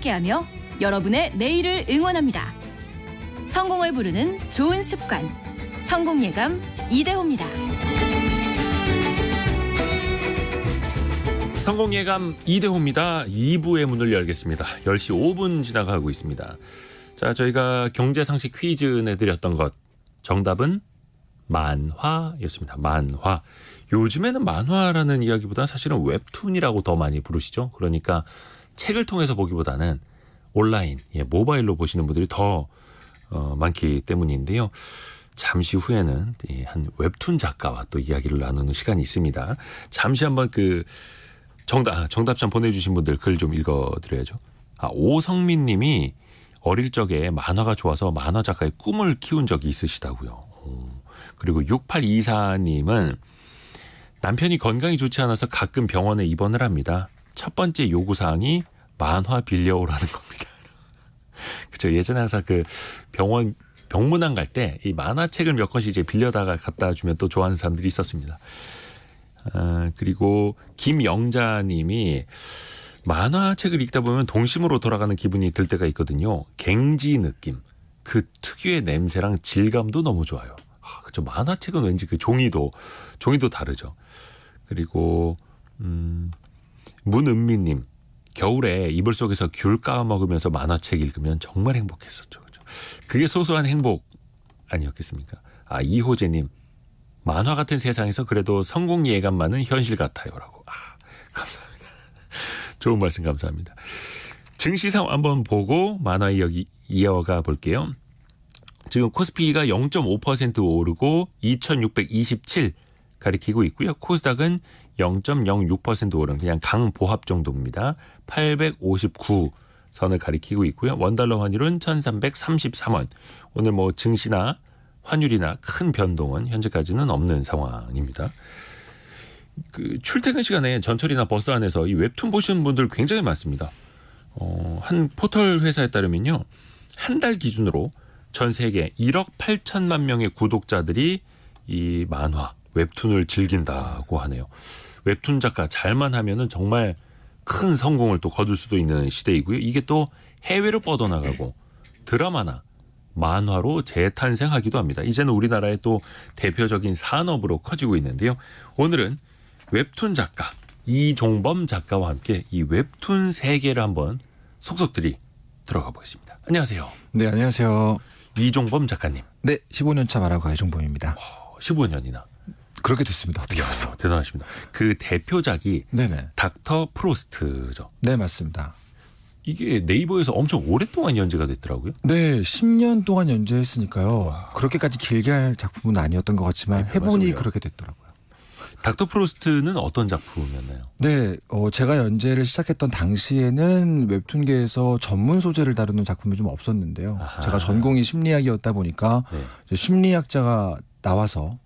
함께하며 여러분의 내일을 응원합니다. 성공을 부르는 좋은 습관, 성공예감 이대호입니다. 성공예감 이대호입니다. 2부의 문을 열겠습니다. 10시 5분 지나가고 있습니다. 자, 저희가 경제상식 퀴즈 내드렸던 것, 정답은 만화였습니다. 만화. 요즘에는 만화라는 이야기보다 사실은 웹툰이라고 더 많이 부르시죠. 그러니까 책을 통해서 보기보다는 온라인, 모바일로 보시는 분들이 더 많기 때문인데요. 잠시 후에는 한 웹툰 작가와 또 이야기를 나누는 시간이 있습니다. 잠시 한번 정답장 보내주신 분들 글 좀 읽어드려야죠. 오성민 님이 어릴 적에 만화가 좋아서 만화 작가의 꿈을 키운 적이 있으시다고요. 그리고 6824님은 남편이 건강이 좋지 않아서 가끔 병원에 입원을 합니다. 첫 번째 요구사항이 만화 빌려오라는 겁니다. 그렇죠. 예전에 항상 병문안 갈 때 이 만화책을 몇 권씩 이제 빌려다가 갖다 주면 또 좋아하는 사람들이 있었습니다. 그리고 김영자님이 만화책을 읽다 보면 동심으로 돌아가는 기분이 들 때가 있거든요. 갱지 느낌, 그 특유의 냄새랑 질감도 너무 좋아요. 그렇죠. 만화책은 왠지 그 종이도 다르죠. 그리고 문은미님, 겨울에 이불 속에서 귤 까워 먹으면서 만화책 읽으면 정말 행복했었죠. 그렇죠? 그게 소소한 행복 아니었겠습니까? 이호재님, 만화 같은 세상에서 그래도 성공 예감만은 현실 같아요라고. 감사합니다. 좋은 말씀 감사합니다. 증시 상황 한번 보고 만화 이야기 이어가 볼게요. 지금 코스피가 0.5% 오르고 2627 가리키고 있고요. 코스닥은 0.06% 오른 그냥 강보합 정도입니다. 859 선을 가리키고 있고요. 원달러 환율은 1333원. 오늘 증시나 환율이나 큰 변동은 현재까지는 없는 상황입니다. 출퇴근 시간에 전철이나 버스 안에서 이 웹툰 보시는 분들 굉장히 많습니다. 한 포털 회사에 따르면요, 한 달 기준으로 전 세계 1억 8천만 명의 구독자들이 이 만화, 웹툰을 즐긴다고 하네요. 웹툰 작가 잘만 하면은 정말 큰 성공을 또 거둘 수도 있는 시대이고요. 이게 또 해외로 뻗어나가고 드라마나 만화로 재탄생하기도 합니다. 이제는 우리나라의 또 대표적인 산업으로 커지고 있는데요. 오늘은 웹툰 작가 이종범 작가와 함께 이 웹툰 세계를 한번 속속들이 들어가 보겠습니다. 안녕하세요. 네, 안녕하세요. 이종범 작가님. 네, 15년차 만화가 이종범입니다. 15년이나. 그렇게 됐습니다. 어떻게 벌써. 대단하십니다. 그 대표작이 네네. 닥터 프로스트죠. 네, 맞습니다. 이게 네이버에서 엄청 오랫동안 연재가 됐더라고요. 네, 10년 동안 연재했으니까요. 그렇게까지 길게 할 작품은 아니었던 것 같지만 해보니 맞습니다. 그렇게 됐더라고요. 닥터 프로스트는 어떤 작품이었나요? 네, 제가 연재를 시작했던 당시에는 웹툰계에서 전문 소재를 다루는 작품이 좀 없었는데요. 제가 전공이 심리학이었다 보니까 이제 심리학자가 나와서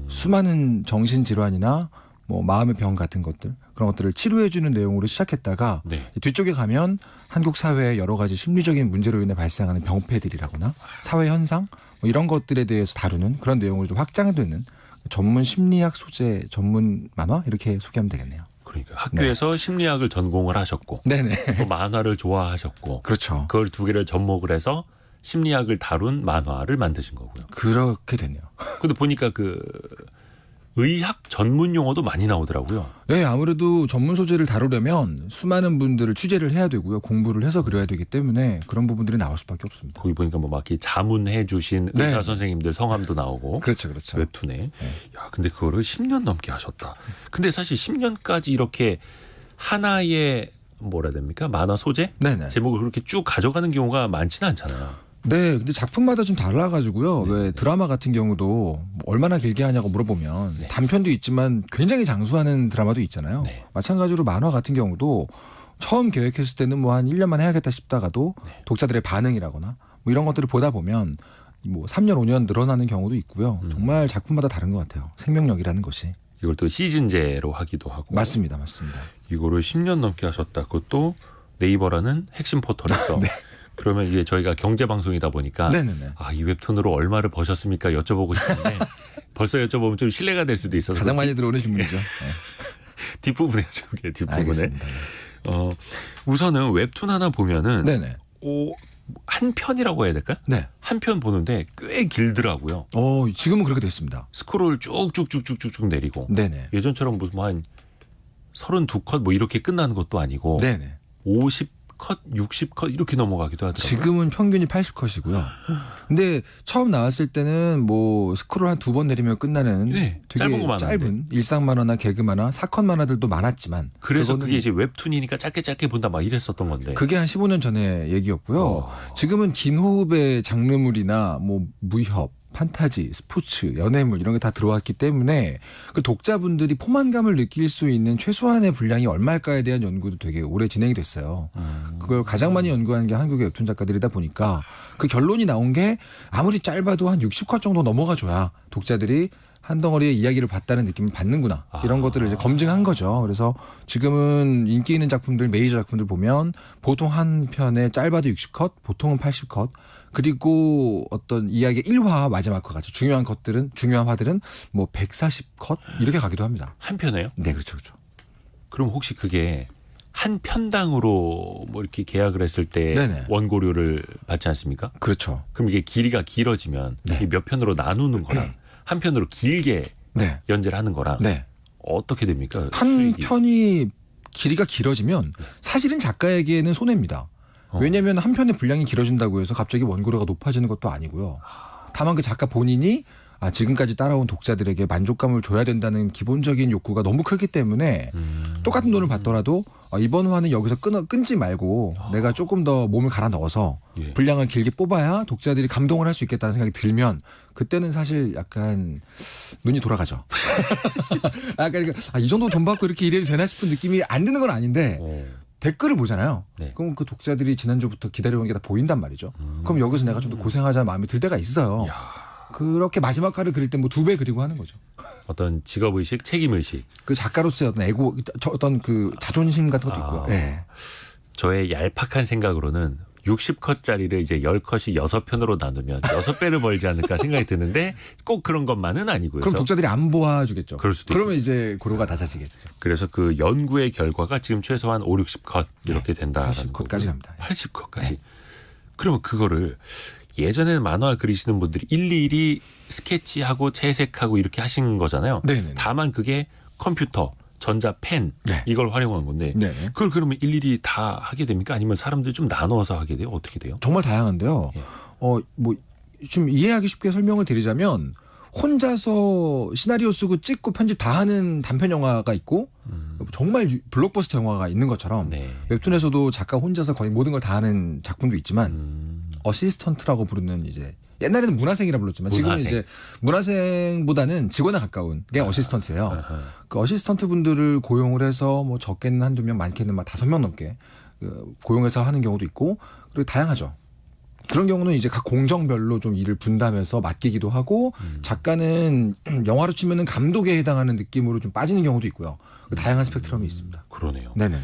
수많은 정신질환이나 마음의 병 같은 것들, 그런 것들을 치료해주는 내용으로 시작했다가 뒤쪽에 가면 한국 사회의 여러 가지 심리적인 문제로 인해 발생하는 병폐들이라거나 사회 현상 이런 것들에 대해서 다루는 그런 내용으로 좀 확장되는 전문 심리학 소재 전문 만화 이렇게 소개하면 되겠네요. 그러니까 학교에서 심리학을 전공을 하셨고 네네. 또 만화를 좋아하셨고 그렇죠. 그걸 두 개를 접목을 해서 심리학을 다룬 만화를 만드신 거고요. 그렇게 되네요. 근데 보니까 의학 전문 용어도 많이 나오더라고요. 네, 아무래도 전문 소재를 다루려면 수많은 분들을 취재를 해야 되고요. 공부를 해서 그려야 되기 때문에 그런 부분들이 나올 수밖에 없습니다. 거기 보니까 막 자문해 주신 의사 선생님들 성함도 나오고. 그렇죠. 웹툰에. 야, 근데 그거를 10년 넘게 하셨다. 근데 사실 10년까지 이렇게 하나의 뭐라 해야 됩니까? 만화 소재? 네네. 제목을 그렇게 쭉 가져가는 경우가 많지는 않잖아요. 네, 근데 작품마다 좀 달라가지고요. 왜 드라마 같은 경우도 얼마나 길게 하냐고 물어보면 단편도 있지만 굉장히 장수하는 드라마도 있잖아요. 마찬가지로 만화 같은 경우도 처음 계획했을 때는 한 1년만 해야겠다 싶다가도 독자들의 반응이라거나 이런 것들을 보다 보면 3년, 5년 늘어나는 경우도 있고요. 정말 작품마다 다른 것 같아요. 생명력이라는 것이. 이걸 또 시즌제로 하기도 하고. 맞습니다. 이거를 10년 넘게 하셨다. 그것도 네이버라는 핵심 포털에서. 그러면 이게 저희가 경제방송이다 보니까 이 웹툰으로 얼마를 버셨습니까? 여쭤보고 싶은데 벌써 여쭤보면 좀 신뢰가 될 수도 있어서 가장 많이 들어오는 질문이죠. 뒷부분에 여쭤볼게요. 뒷부분에. 알겠습니다. 우선은 웹툰 하나 보면은 네네. 한 편이라고 해야 될까요? 네. 한 편 보는데 꽤 길더라고요. 지금은 그렇게 됐습니다. 스크롤 쭉쭉쭉쭉쭉 내리고. 네네. 예전처럼 무슨 뭐 한 32컷 뭐 이렇게 끝나는 것도 아니고 네네. 50컷, 60컷 이렇게 넘어가기도 하더라고요. 지금은 평균이 80컷이고요. 근데 처음 나왔을 때는 뭐 스크롤 한 2번 내리면 끝나는 네, 되게 짧은 거 많은데. 짧은 일상 만화나 개그 만화, 사컷 만화들도 많았지만 그래서 그거는 그게 이제 웹툰이니까 짧게 본다 막 이랬었던 건데. 그게 한 15년 전의 얘기였고요. 지금은 긴 호흡의 장르물이나 뭐 무협, 판타지, 스포츠, 연애물 이런 게 다 들어왔기 때문에 그 독자분들이 포만감을 느낄 수 있는 최소한의 분량이 얼마일까에 대한 연구도 되게 오래 진행이 됐어요. 그걸 가장 많이 연구한 게 한국의 웹툰 작가들이다 보니까 그 결론이 나온 게 아무리 짧아도 한 60화 정도 넘어가줘야 독자들이 한 덩어리의 이야기를 봤다는 느낌을 받는구나. 이런 것들을 이제 검증한 거죠. 그래서 지금은 인기 있는 작품들, 메이저 작품들 보면 보통 한 편에 짧아도 60컷, 보통은 80컷. 그리고 어떤 이야기의 1화 마지막 화 같이 중요한 화들은 뭐 140컷 이렇게 가기도 합니다. 한 편에요? 네, 그렇죠. 그럼 혹시 그게 한 편당으로 뭐 이렇게 계약을 했을 때 네네. 원고료를 받지 않습니까? 그렇죠. 그럼 이게 길이가 길어지면 네. 이게 몇 편으로 나누는 거랑 한 편으로 길게 네. 연재를 하는 거랑 네. 어떻게 됩니까? 한 수익이. 편이 길이가 길어지면 사실은 작가에게는 손해입니다. 왜냐하면 한 편의 분량이 길어진다고 해서 갑자기 원고료가 높아지는 것도 아니고요. 다만 그 작가 본인이 지금까지 따라온 독자들에게 만족감을 줘야 된다는 기본적인 욕구가 너무 크기 때문에 똑같은 돈을 받더라도 이번 화는 여기서 끊지 말고 내가 조금 더 몸을 갈아 넣어서 예. 분량을 길게 뽑아야 독자들이 감동을 할 수 있겠다는 생각이 들면 그때는 사실 약간 눈이 돌아가죠. 그러니까 이 정도 돈 받고 이렇게 일해도 되나 싶은 느낌이 안 드는 건 아닌데 댓글을 보잖아요. 네. 그럼 그 독자들이 지난주부터 기다려온 게 다 보인단 말이죠. 그럼 여기서 내가 좀 더 고생하자 마음이 들 때가 있어요. 그렇게 마지막 화를 그릴 때 뭐 2배 그리고 하는 거죠. 어떤 직업의식, 책임의식. 그 작가로서의 어떤 에고, 어떤 그 자존심 같은 것도 있고요. 네. 저의 얄팍한 생각으로는 60컷짜리를 이제 10컷이 6편으로 나누면 6배를 벌지 않을까 생각이 드는데 꼭 그런 것만은 아니고요. 그럼 독자들이 안 보아주겠죠. 그럴 수도 그러면 이제 고로가 낮아지겠죠. 그래서 그 연구의 결과가 지금 최소한 5, 60컷 이렇게 된다. 80컷까지 갑니다. 80컷까지. 네. 그러면 그거를 예전에는 만화 그리시는 분들이 일일이 스케치하고 채색하고 이렇게 하신 거잖아요. 네네. 다만 그게 컴퓨터, 전자펜 네. 이걸 활용한 건데 네네. 그걸 그러면 일일이 다 하게 됩니까? 아니면 사람들이 좀 나눠서 하게 돼요? 어떻게 돼요? 정말 다양한데요. 예. 뭐 좀 이해하기 쉽게 설명을 드리자면 혼자서 시나리오 쓰고 찍고 편집 다 하는 단편 영화가 있고 정말 블록버스터 영화가 있는 것처럼 네. 웹툰에서도 작가 혼자서 거의 모든 걸 다 하는 작품도 있지만 어시스턴트라고 부르는 이제 옛날에는 문화생이라 불렀지만 지금은 이제 문화생보다는 직원에 가까운 게 어시스턴트예요. 그 어시스턴트 분들을 고용을 해서 뭐 적게는 한두 명, 많게는 막 5명 넘게 고용해서 하는 경우도 있고 그리고 다양하죠. 그런 경우는 이제 각 공정별로 좀 일을 분담해서 맡기기도 하고 작가는 영화로 치면은 감독에 해당하는 느낌으로 좀 빠지는 경우도 있고요. 다양한 스펙트럼이 있습니다. 그러네요. 네네네.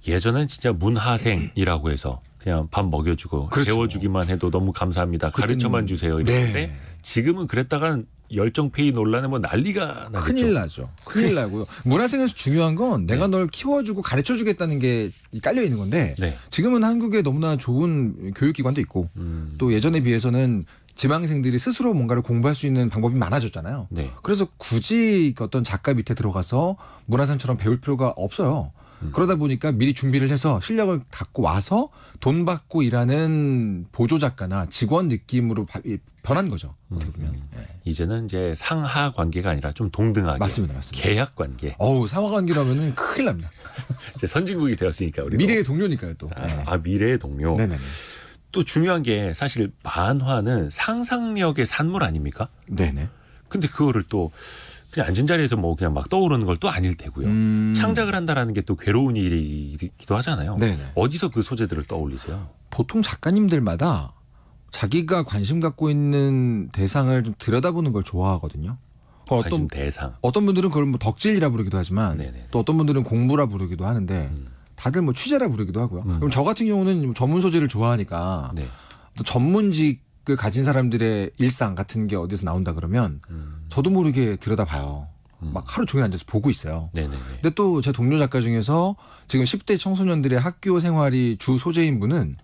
예전엔 진짜 문하생이라고 해서 그냥 밥 먹여주고 그렇죠. 재워주기만 해도 너무 감사합니다. 가르쳐만 주세요. 이랬는데 네. 지금은 그랬다간 열정페이 논란에 뭐 난리가 나겠죠. 큰일 나죠. 큰일 나고요. 문화생에서 중요한 건 내가 널 키워주고 가르쳐주겠다는 게 깔려 있는 건데 네. 지금은 한국에 너무나 좋은 교육기관도 있고 또 예전에 비해서는 지망생들이 스스로 뭔가를 공부할 수 있는 방법이 많아졌잖아요. 네. 그래서 굳이 어떤 작가 밑에 들어가서 문화생처럼 배울 필요가 없어요. 그러다 보니까 미리 준비를 해서 실력을 갖고 와서 돈 받고 일하는 보조 작가나 직원 느낌으로 변한 거죠. 어떻게 보면. 네. 이제는 이제 상하 관계가 아니라 좀 동등하게 맞습니다. 계약 관계. 상하 관계라면은 큰일 납니다. 이제 선진국이 되었으니까 우리 미래의 동료니까요, 또. 미래의 동료. 네네네. 또 중요한 게 사실 만화는 상상력의 산물 아닙니까? 네네. 근데 그거를 또 그냥 앉은 자리에서 뭐 그냥 막 떠오르는 걸 또 아닐 테고요. 창작을 한다라는 게 또 괴로운 일이기도 하잖아요. 네네. 어디서 그 소재들을 떠올리세요? 보통 작가님들마다 자기가 관심 갖고 있는 대상을 좀 들여다보는 걸 좋아하거든요. 관심 대상. 어떤 분들은 그걸 뭐 덕질이라 부르기도 하지만 네네. 또 어떤 분들은 공부라 부르기도 하는데 다들 뭐 취재라 부르기도 하고요. 그럼 저 같은 경우는 전문 소재를 좋아하니까 네. 또 전문직을 가진 사람들의 일상 같은 게 어디서 나온다 그러면 저도 모르게 들여다봐요. 막 하루 종일 앉아서 보고 있어요. 네네네. 근데 또 제 동료 작가 중에서 지금 10대 청소년들의 학교 생활이 주 소재인 분은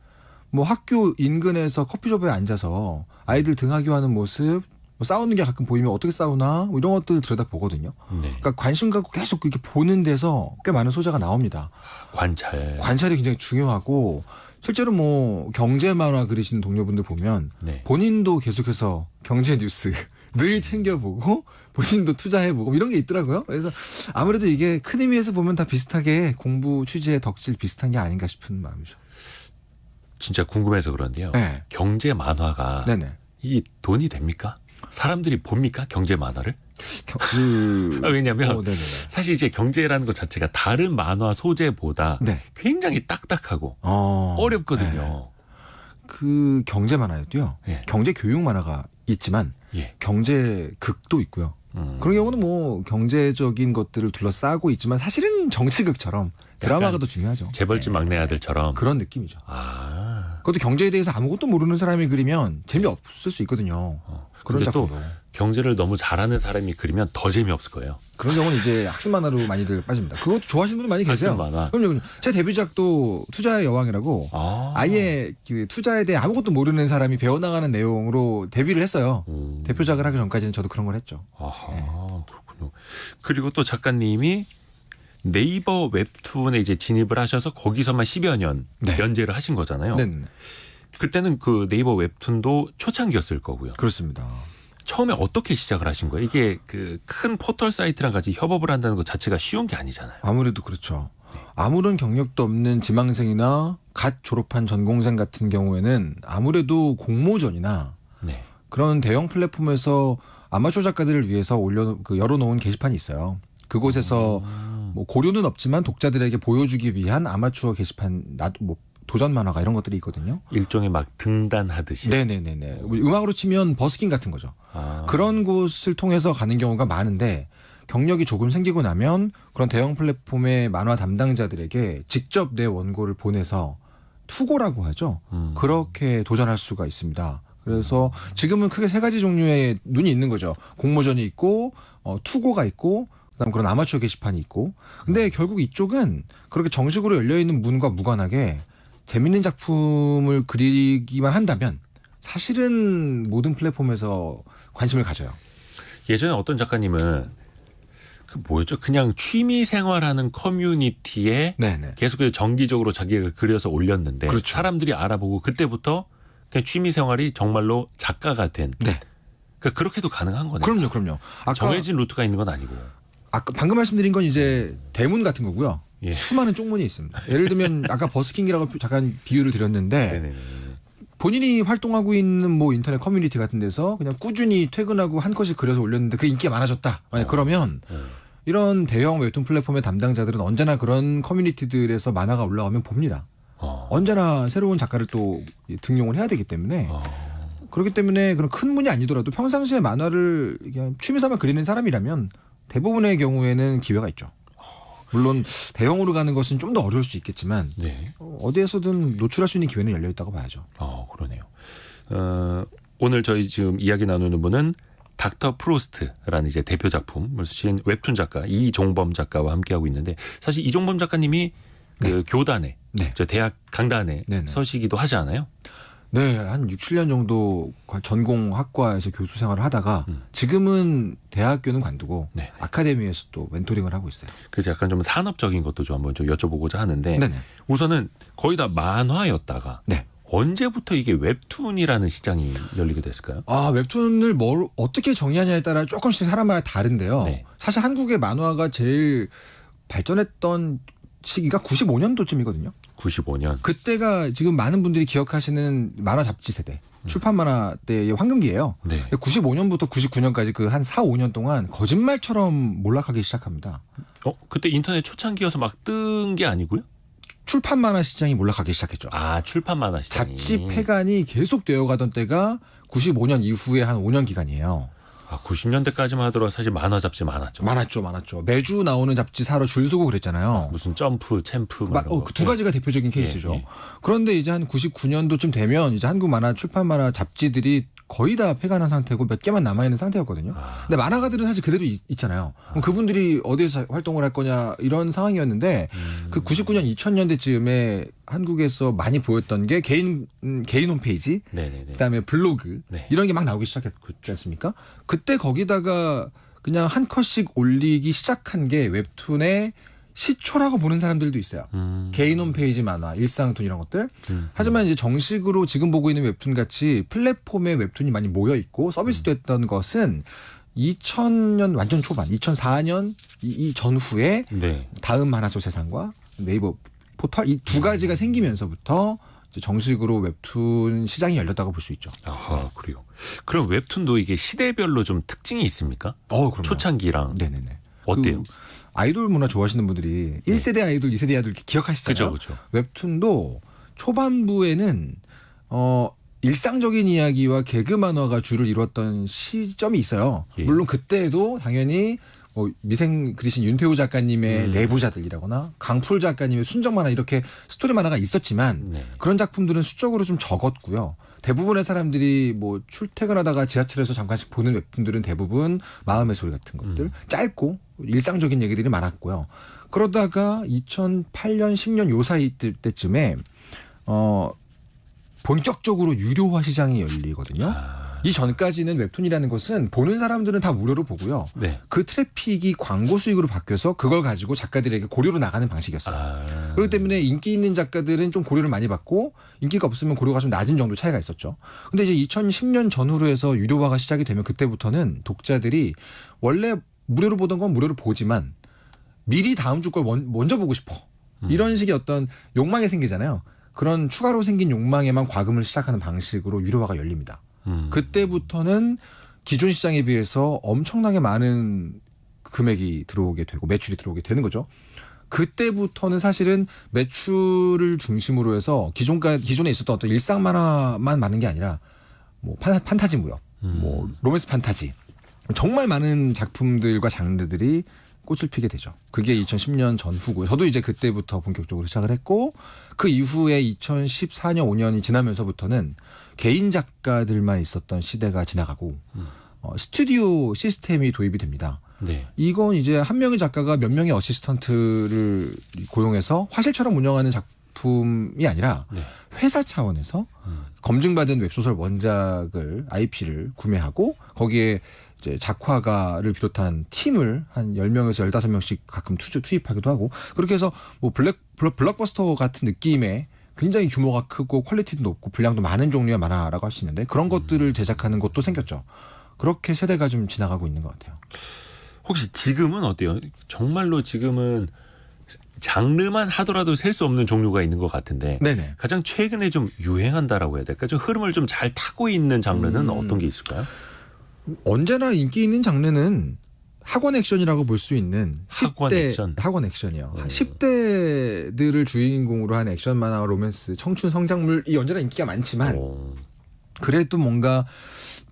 뭐 학교 인근에서 커피숍에 앉아서 아이들 등하교하는 모습, 뭐 싸우는 게 가끔 보이면 어떻게 싸우나 뭐 이런 것들 들여다보거든요. 네. 그러니까 관심 갖고 계속 이렇게 보는 데서 꽤 많은 소재가 나옵니다. 관찰이 굉장히 중요하고 실제로 뭐 경제 만화 그리시는 동료분들 보면 네. 본인도 계속해서 경제 뉴스 늘 챙겨보고 본인도 투자해보고 이런 게 있더라고요. 그래서 아무래도 이게 큰 의미에서 보면 다 비슷하게 공부 취지의 덕질 비슷한 게 아닌가 싶은 마음이죠. 진짜 궁금해서 그런데요. 네. 경제 만화가 네네. 이 돈이 됩니까? 사람들이 봅니까? 경제 만화를? 왜냐하면 네네네. 사실 이제 경제라는 것 자체가 다른 만화 소재보다 네. 굉장히 딱딱하고 어렵거든요. 네. 그 경제 만화에도요. 예. 경제 교육 만화가 있지만 예. 경제 극도 있고요. 그런 경우는 뭐 경제적인 것들을 둘러싸고 있지만 사실은 정치극처럼 드라마가 더 중요하죠. 재벌집 네. 막내 아들처럼. 그런 느낌이죠. 아. 그것도 경제에 대해서 아무것도 모르는 사람이 그리면 재미없을 수 있거든요. 그런 근데 또 작품도. 경제를 너무 잘하는 사람이 그리면 더 재미없을 거예요. 그런 경우는 이제 학습 만화로 많이들 빠집니다. 그것도 좋아하시는 분들 많이 계세요. 학습 만화. 그럼요. 제 데뷔작도 투자의 여왕이라고 아예 그 투자에 대해 아무것도 모르는 사람이 배워나가는 내용으로 데뷔를 했어요. 대표작을 하기 전까지는 저도 그런 걸 했죠. 아하, 그렇군요. 그리고 또 작가님이 네이버 웹툰에 이제 진입을 하셔서 거기서만 10여 년 네. 연재를 하신 거잖아요. 네, 그때는 그 네이버 웹툰도 초창기였을 거고요. 그렇습니다. 처음에 어떻게 시작을 하신 거예요? 이게 그 큰 포털 사이트랑 같이 협업을 한다는 것 자체가 쉬운 게 아니잖아요. 아무래도 그렇죠. 아무런 경력도 없는 지망생이나 갓 졸업한 전공생 같은 경우에는 아무래도 공모전이나 네. 그런 대형 플랫폼에서 아마추어 작가들을 위해서 열어놓은 게시판이 있어요. 그곳에서 뭐 고료는 없지만 독자들에게 보여주기 위한 아마추어 게시판, 뭐 도전 만화가 이런 것들이 있거든요. 일종의 막 등단하듯이. 네네네네. 음악으로 치면 버스킹 같은 거죠. 그런 곳을 통해서 가는 경우가 많은데 경력이 조금 생기고 나면 그런 대형 플랫폼의 만화 담당자들에게 직접 내 원고를 보내서 투고라고 하죠. 그렇게 도전할 수가 있습니다. 그래서 지금은 크게 세 가지 종류의 눈이 있는 거죠. 공모전이 있고 투고가 있고 그다음 그런 아마추어 게시판이 있고. 근데 결국 이쪽은 그렇게 정식으로 열려있는 문과 무관하게 재밌는 작품을 그리기만 한다면 사실은 모든 플랫폼에서 관심을 가져요. 예전에 어떤 작가님은 그 뭐였죠? 그냥 취미 생활하는 커뮤니티에 네네. 계속 정기적으로 자기가 그려서 올렸는데 그렇죠. 사람들이 알아보고 그때부터 그냥 취미 생활이 정말로 작가가 된. 네. 그러니까 그렇게도 가능한 거네요. 그럼요. 정해진 루트가 있는 건 아니고. 아까 방금 말씀드린 건 이제 대문 같은 거고요. 예. 수많은 쪽문이 있습니다. 예를 들면 아까 버스킹이라고 잠깐 비유를 드렸는데 네네네. 본인이 활동하고 있는 뭐 인터넷 커뮤니티 같은 데서 그냥 꾸준히 퇴근하고 한 컷씩 그려서 올렸는데 그 인기가 많아졌다. 그러면 이런 대형 웹툰 플랫폼의 담당자들은 언제나 그런 커뮤니티들에서 만화가 올라오면 봅니다. 언제나 새로운 작가를 또 등용을 해야 되기 때문에 그렇기 때문에 그런 큰 문이 아니더라도 평상시에 만화를 그냥 취미삼아 그리는 사람이라면 대부분의 경우에는 기회가 있죠. 물론 대형으로 가는 것은 좀 더 어려울 수 있겠지만 네. 어디에서든 노출할 수 있는 기회는 열려 있다고 봐야죠. 그러네요. 오늘 저희 지금 이야기 나누는 분은 닥터 프로스트라는 이제 대표 작품을 쓰신 웹툰 작가 이종범 작가와 함께하고 있는데 사실 이종범 작가님이 그 교단에 저 대학 강단에 서시기도 하지 않아요? 네, 한 6, 7년 정도 전공 학과에서 교수 생활을 하다가 지금은 대학교는 관두고 아카데미에서 또 멘토링을 하고 있어요. 그래서 약간 좀 산업적인 것도 좀 한번 좀 여쭤보고자 하는데 우선은 거의 다 만화였다가 언제부터 이게 웹툰이라는 시장이 열리게 됐을까요? 웹툰을 어떻게 정의하냐에 따라 조금씩 사람마다 다른데요. 사실 한국의 만화가 제일 발전했던 시기가 95년도쯤이거든요. 95년. 그때가 지금 많은 분들이 기억하시는 만화 잡지 세대, 출판 만화 때의 황금기예요. 95년부터 99년까지 그 한 4, 5년 동안 거짓말처럼 몰락하기 시작합니다. 그때 인터넷 초창기여서 막 뜬 게 아니고요? 출판 만화 시장이 몰락하기 시작했죠. 출판 만화 시장이. 잡지 폐간이 계속 되어가던 때가 95년 이후에 한 5년 기간이에요. 90년대까지만 하더라도 사실 만화 잡지 많았죠. 많았죠. 매주 나오는 잡지 사러 줄 서고 그랬잖아요. 무슨 점프, 챔프. 그 두 가지가 대표적인 케이스죠. 그런데 이제 한 99년도쯤 되면 이제 한국 만화 출판 만화 잡지들이 거의 다 폐간한 상태고 몇 개만 남아있는 상태였거든요. 근데 만화가들은 사실 그대로 있잖아요. 그럼 그분들이 어디서 활동을 할 거냐 이런 상황이었는데 그 99년 2000년대쯤에 한국에서 많이 보였던 게 개인 홈페이지, 네네네. 그다음에 블로그 네. 이런 게 막 나오기 시작했지 않습니까? 그때 거기다가 그냥 한 컷씩 올리기 시작한 게 웹툰의 시초라고 보는 사람들도 있어요. 개인 홈페이지 만화, 일상툰 이런 것들. 하지만 이제 정식으로 지금 보고 있는 웹툰 같이 플랫폼에 웹툰이 많이 모여 있고 서비스됐던 것은 2000년 완전 초반, 2004년 이 전후에 네. 다음 만화소 세상과 네이버 포털 이 두 가지가 생기면서부터 이제 정식으로 웹툰 시장이 열렸다고 볼 수 있죠. 아, 그래요. 그럼 웹툰도 이게 시대별로 좀 특징이 있습니까? 그럼요. 초창기랑 네네네. 어때요? 아이돌 문화 좋아하시는 분들이 1세대 아이돌, 2세대 아이돌 이렇게 기억하시잖아요. 그렇죠. 웹툰도 초반부에는 일상적인 이야기와 개그 만화가 주를 이뤘던 시점이 있어요. 예. 물론 그때도 당연히 미생 그리신 윤태호 작가님의 내부자들이라거나 강풀 작가님의 순정 만화 이렇게 스토리 만화가 있었지만 네. 그런 작품들은 수적으로 좀 적었고요. 대부분의 사람들이 뭐 출퇴근하다가 지하철에서 잠깐씩 보는 웹툰들은 대부분 마음의 소리 같은 것들 짧고 일상적인 얘기들이 많았고요. 그러다가 2008년 10년 요 사이 때쯤에 본격적으로 유료화 시장이 열리거든요. 이 전까지는 웹툰이라는 것은 보는 사람들은 다 무료로 보고요. 네. 그 트래픽이 광고 수익으로 바뀌어서 그걸 가지고 작가들에게 고료로 나가는 방식이었어요. 그렇기 때문에 인기 있는 작가들은 좀 고료를 많이 받고 인기가 없으면 고료가 좀 낮은 정도 차이가 있었죠. 근데 이제 2010년 전후로 해서 유료화가 시작이 되면 그때부터는 독자들이 원래 무료로 보던 건 무료로 보지만 미리 다음 주 걸 먼저 보고 싶어. 이런 식의 어떤 욕망이 생기잖아요. 그런 추가로 생긴 욕망에만 과금을 시작하는 방식으로 유료화가 열립니다. 그때부터는 기존 시장에 비해서 엄청나게 많은 금액이 들어오게 되고 매출이 들어오게 되는 거죠. 그때부터는 사실은 매출을 중심으로 해서 기존에 있었던 어떤 일상 만화만 많은 게 아니라 뭐 판타지 무협, 뭐 로맨스 판타지 정말 많은 작품들과 장르들이 꽃을 피게 되죠. 그게 2010년 전후고요. 저도 이제 그때부터 본격적으로 시작을 했고 그 이후에 2014년 5년이 지나면서부터는 개인 작가들만 있었던 시대가 지나가고 스튜디오 시스템이 도입이 됩니다. 네. 이건 이제 한 명의 작가가 몇 명의 어시스턴트를 고용해서 화실처럼 운영하는 작품이 아니라 네. 회사 차원에서 검증받은 웹소설 원작을 IP를 구매하고 거기에 이제 작화가를 비롯한 팀을 한 10명에서 15명씩 가끔 투입하기도 하고 그렇게 해서 뭐 블록버스터 같은 느낌의 굉장히 규모가 크고 퀄리티도 높고 분량도 많은 종류의 만화라고 할 수 있는데 그런 것들을 제작하는 곳도 생겼죠. 그렇게 세대가 좀 지나가고 있는 것 같아요. 혹시 지금은 어때요? 정말로 지금은 장르만 하더라도 셀 수 없는 종류가 있는 것 같은데 네네. 가장 최근에 좀 유행한다라고 해야 될까? 좀 흐름을 좀 잘 타고 있는 장르는 어떤 게 있을까요? 언제나 인기 있는 장르는 학원 액션이라고 볼 수 있는 학원 10대 액션? 학원 액션이요. 네. 10대들을 주인공으로 한 액션 만화, 로맨스, 청춘 성장물이 언제나 인기가 많지만 그래도 뭔가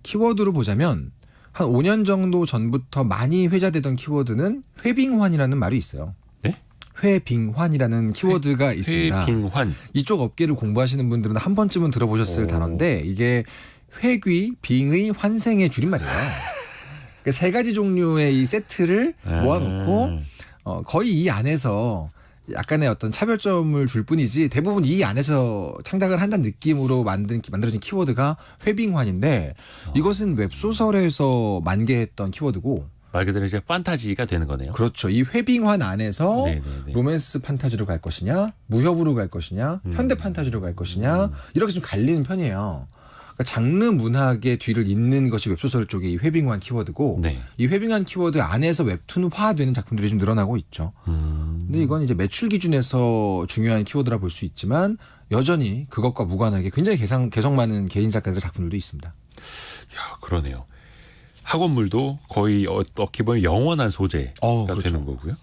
키워드로 보자면 한 5년 정도 전부터 많이 회자되던 키워드는 회빙환이라는 말이 있어요. 네? 회빙환이라는 키워드가 있습니다. 회빙환. 이쪽 업계를 공부하시는 분들은 한 번쯤은 들어보셨을 단어인데 이게 회귀, 빙의, 환생의 줄임말이에요. 그러니까 세 가지 종류의 이 세트를 모아놓고 거의 이 안에서 약간의 어떤 차별점을 줄 뿐이지 대부분 이 안에서 창작을 한다는 느낌으로 만들어진 키워드가 회빙환인데 이것은 웹소설에서 만개했던 키워드고 말 그대로 이제 판타지가 되는 거네요. 그렇죠. 이 회빙환 안에서 네네네. 로맨스 판타지로 갈 것이냐 무협으로 갈 것이냐 현대 판타지로 갈 것이냐 이렇게 좀 갈리는 편이에요. 그러니까 장르 문학의 뒤를 잇는 것이 웹소설 쪽의 이 회빙환 키워드고 네. 이 회빙환 키워드 안에서 웹툰화되는 작품들이 좀 늘어나고 있죠. 근데 이건 이제 매출 기준에서 중요한 키워드라 볼 수 있지만 여전히 그것과 무관하게 굉장히 개성 많은 개인 작가들의 작품들도 있습니다. 야, 그러네요. 학원물도 거의 어떻게 보면 영원한 소재가 그렇죠. 되는 거고요.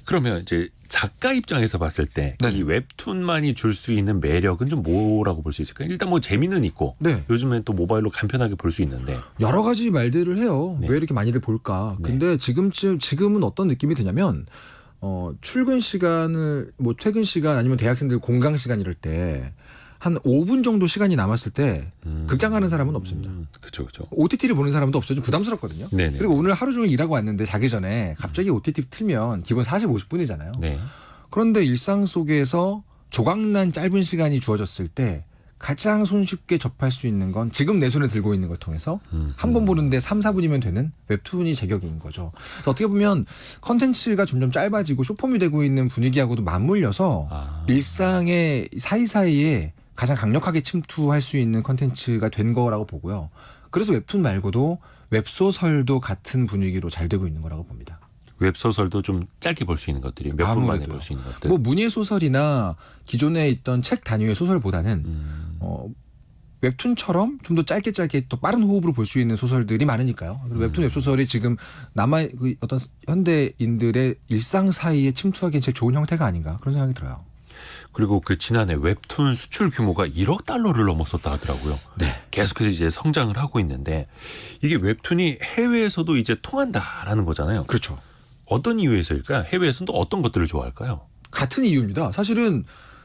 그러면 이제 작가 입장에서 봤을 때 이 웹툰만이 줄 수 있는 매력은 좀 뭐라고 볼 수 있을까요? 일단 뭐 재미는 있고 네. 요즘엔 또 모바일로 간편하게 볼 수 있는데 여러 가지 말들을 해요. 네. 왜 이렇게 많이들 볼까? 네. 근데 지금은 어떤 느낌이 드냐면 출근 시간을 뭐 퇴근 시간 아니면 대학생들 공강 시간 이럴 때 한 5분 정도 시간이 남았을 때 극장 가는 사람은 없습니다. 그렇죠, 그렇죠. OTT를 보는 사람도 없어요. 좀 부담스럽거든요. 네네. 그리고 오늘 하루 종일 일하고 왔는데 자기 전에 갑자기 OTT 틀면 기본 40, 50분이잖아요. 네. 그런데 일상 속에서 조각난 짧은 시간이 주어졌을 때 가장 손쉽게 접할 수 있는 건 지금 내 손에 들고 있는 걸 통해서 한 번 보는데 3, 4분이면 되는 웹툰이 제격인 거죠. 그래서 어떻게 보면 컨텐츠가 점점 짧아지고 쇼폼이 되고 있는 분위기하고도 맞물려서 일상의 사이사이에 가장 강력하게 침투할 수 있는 컨텐츠가 된 거라고 보고요. 그래서 웹툰 말고도 웹소설도 같은 분위기로 잘 되고 있는 거라고 봅니다. 웹소설도 좀 짧게 볼 수 있는 것들이 몇 분 만에 볼 수 있는 것들. 뭐 문예 소설이나 기존에 있던 책 단위의 소설보다는 웹툰처럼 좀 더 짧게 또 빠른 호흡으로 볼 수 있는 소설들이 많으니까요. 웹툰 웹소설이 지금 그 어떤 현대인들의 일상 사이에 침투하기엔 제일 좋은 형태가 아닌가 그런 생각이 들어요. 그리고 그 지난해 웹툰 수출 규모가 1억 달러를 넘었었다 하더라고요. 네. 계속해서 이제 성장을 하고 있는데 이게 웹툰이 해외에서도 이제 통한다라는 거잖아요. 그렇죠. 어떤 이유에서일까요? 해외에서는 또 어떤 것들을 좋아할까요? 같은 이유입니다. 사실은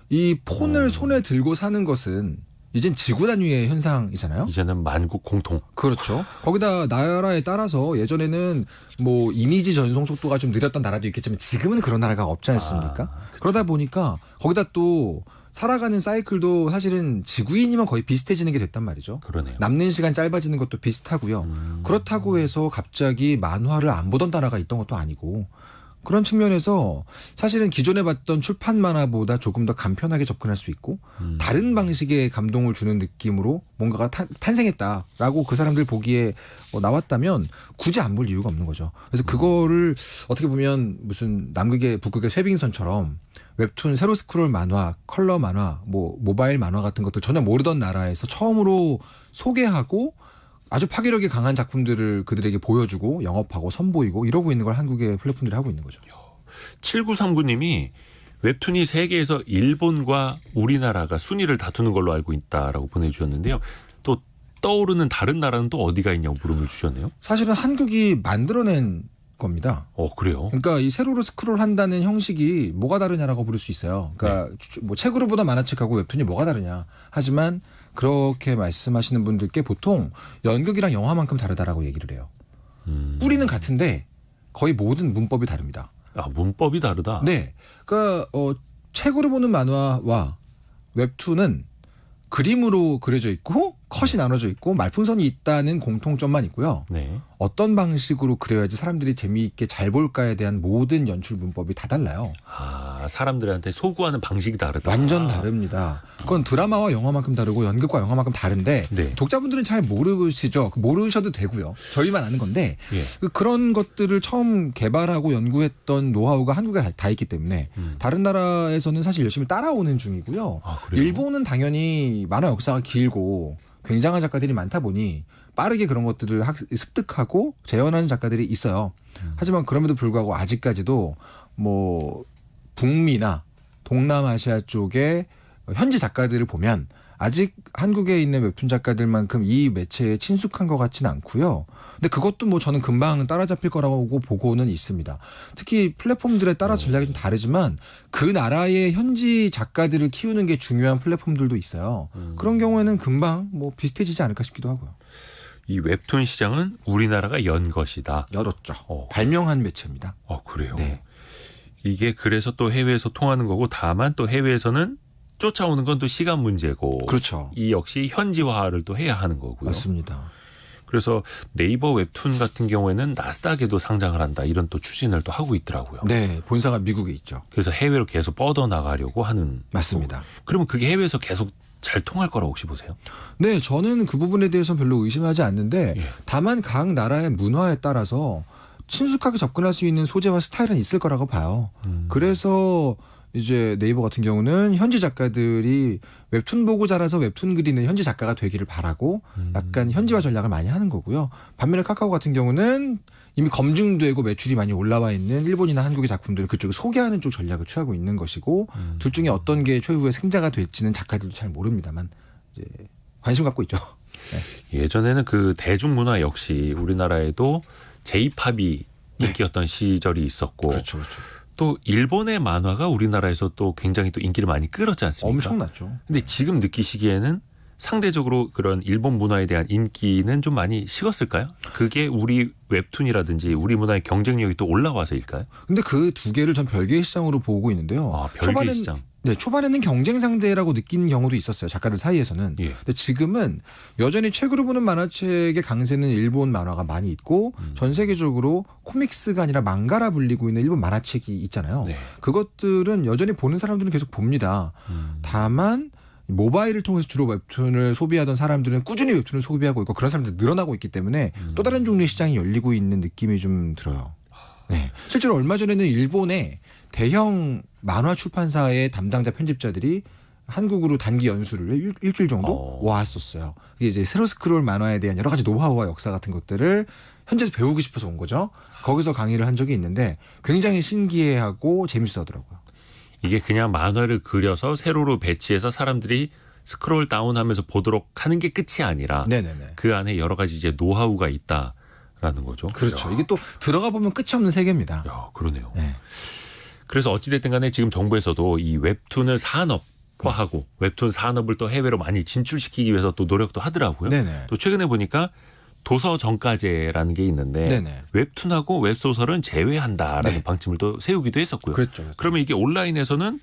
이 폰을 손에 들고 사는 것은 이젠 지구 단위의 현상이잖아요. 이제는 만국 공통. 그렇죠. 거기다 나라에 따라서 예전에는 뭐 이미지 전송 속도가 좀 느렸던 나라도 있겠지만 지금은 그런 나라가 없지 않습니까? 그러다 보니까 거기다 또 살아가는 사이클도 사실은 지구인이면 거의 비슷해지는 게 됐단 말이죠. 그러네요. 남는 시간 짧아지는 것도 비슷하고요. 그렇다고 해서 갑자기 만화를 안 보던 나라가 있던 것도 아니고 그런 측면에서 사실은 기존에 봤던 출판 만화보다 조금 더 간편하게 접근할 수 있고 다른 방식의 감동을 주는 느낌으로 뭔가가 탄생했다라고 그 사람들 보기에 나왔다면 굳이 안 볼 이유가 없는 거죠. 그래서 그거를 어떻게 보면 무슨 남극의 북극의 쇠빙선처럼 웹툰, 세로 스크롤 만화, 컬러 만화, 뭐 모바일 만화 같은 것들 전혀 모르던 나라에서 처음으로 소개하고 아주 파괴력이 강한 작품들을 그들에게 보여주고 영업하고 선보이고 이러고 있는 걸 한국의 플랫폼들이 하고 있는 거죠. 7939님이 웹툰이 세계에서 일본과 우리나라가 순위를 다투는 걸로 알고 있다라고 보내주셨는데요. 또 떠오르는 다른 나라는 또 어디가 있냐고 물음을 주셨네요. 사실은 한국이 만들어낸 겁니다. 그래요? 그러니까 이 세로로 스크롤 한다는 형식이 뭐가 다르냐라고 부를 수 있어요. 그러니까 뭐 책으로 보다 만화책하고 웹툰이 뭐가 다르냐. 하지만 그렇게 말씀하시는 분들께 보통 연극이랑 영화만큼 다르다라고 얘기를 해요. 뿌리는 같은데 거의 모든 문법이 다릅니다. 문법이 다르다? 네. 그러니까 책으로 보는 만화와 웹툰은 그림으로 그려져 있고 컷이 나눠져 있고 말풍선이 있다는 공통점만 있고요. 네. 어떤 방식으로 그려야지 사람들이 재미있게 잘 볼까에 대한 모든 연출 문법이 다 달라요. 사람들한테 소구하는 방식이 다르다. 완전 다릅니다. 그건 드라마와 영화만큼 다르고 연극과 영화만큼 다른데 네. 독자분들은 잘 모르시죠. 모르셔도 되고요. 저희만 아는 건데 예. 그런 것들을 처음 개발하고 연구했던 노하우가 한국에 다 있기 때문에 다른 나라에서는 사실 열심히 따라오는 중이고요. 그래요? 일본은 당연히 만화 역사가 길고 굉장한 작가들이 많다 보니 빠르게 그런 것들을 습득하고 재현하는 작가들이 있어요. 하지만 그럼에도 불구하고 아직까지도 뭐 북미나 동남아시아 쪽의 현지 작가들을 보면 아직 한국에 있는 웹툰 작가들만큼 이 매체에 친숙한 것 같지는 않고요. 근데 그것도 뭐 저는 금방 따라잡힐 거라고 보고는 있습니다. 특히 플랫폼들에 따라 전략이 좀 다르지만 그 나라의 현지 작가들을 키우는 게 중요한 플랫폼들도 있어요. 그런 경우에는 금방 뭐 비슷해지지 않을까 싶기도 하고요. 이 웹툰 시장은 우리나라가 연 것이다. 열었죠. 발명한 매체입니다. 그래요? 네. 이게 그래서 또 해외에서 통하는 거고 다만 또 해외에서는 쫓아오는 건 또 시간 문제고. 그렇죠. 이 역시 현지화를 또 해야 하는 거고요. 맞습니다. 그래서 네이버 웹툰 같은 경우에는 나스닥에도 상장을 한다 이런 또 추진을 또 하고 있더라고요. 네, 본사가 미국에 있죠. 그래서 해외로 계속 뻗어나가려고 하는. 맞습니다. 그러면 그게 해외에서 계속 잘 통할 거라고 혹시 보세요? 네, 저는 그 부분에 대해서 별로 의심하지 않는데 예. 다만 각 나라의 문화에 따라서 친숙하게 접근할 수 있는 소재와 스타일은 있을 거라고 봐요. 그래서 이제 네이버 같은 경우는 현지 작가들이 웹툰 보고 자라서 웹툰 그리는 현지 작가가 되기를 바라고 약간 현지화 전략을 많이 하는 거고요. 반면에 카카오 같은 경우는 이미 검증되고 매출이 많이 올라와 있는 일본이나 한국의 작품들을 그쪽에 소개하는 쪽 전략을 취하고 있는 것이고 둘 중에 어떤 게 최후의 승자가 될지는 작가들도 잘 모릅니다만 이제 관심 갖고 있죠. 네. 예전에는 그 대중문화 역시 우리나라에도 J-팝이 인기였던 시절이 있었고 그렇죠. 또 일본의 만화가 우리나라에서 또 굉장히 또 인기를 많이 끌었지 않습니까? 엄청났죠. 근데 지금 느끼시기에는 상대적으로 그런 일본 문화에 대한 인기는 좀 많이 식었을까요? 그게 우리 웹툰이라든지 우리 문화의 경쟁력이 또 올라와서일까요? 근데 그 두 개를 전 별개의 시장으로 보고 있는데요. 아, 별개의 시장. 네, 초반에는 경쟁 상대라고 느낀 경우도 있었어요. 작가들 사이에서는. 예. 근데 지금은 여전히 책으로 보는 만화책의 강세는 일본 만화가 많이 있고 전 세계적으로 코믹스가 아니라 망가라 불리고 있는 일본 만화책이 있잖아요. 네. 그것들은 여전히 보는 사람들은 계속 봅니다. 다만 모바일을 통해서 주로 웹툰을 소비하던 사람들은 꾸준히 웹툰을 소비하고 있고 그런 사람들이 늘어나고 있기 때문에 또 다른 종류의 시장이 열리고 있는 느낌이 좀 들어요. 네. 실제로 얼마 전에는 일본의 대형 만화 출판사의 담당자 편집자들이 한국으로 단기 연수를 일주일 정도 왔었어요. 이게 이제 세로스크롤 만화에 대한 여러 가지 노하우와 역사 같은 것들을 현지에서 배우고 싶어서 온 거죠. 거기서 강의를 한 적이 있는데 굉장히 신기해하고 재밌어하더라고요. 이게 그냥 만화를 그려서 세로로 배치해서 사람들이 스크롤 다운하면서 보도록 하는 게 끝이 아니라 네네네. 그 안에 여러 가지 이제 노하우가 있다라는 거죠. 그렇죠. 야. 이게 또 들어가 보면 끝이 없는 세계입니다. 야, 그러네요. 네. 그래서 어찌됐든 간에 지금 정부에서도 이 웹툰을 산업화하고 웹툰 산업을 또 해외로 많이 진출시키기 위해서 또 노력도 하더라고요. 네네. 또 최근에 보니까 도서 정가제라는 게 있는데 네네. 웹툰하고 웹소설은 제외한다라는 네. 방침을 또 세우기도 했었고요. 그렇죠. 그러면 이게 온라인에서는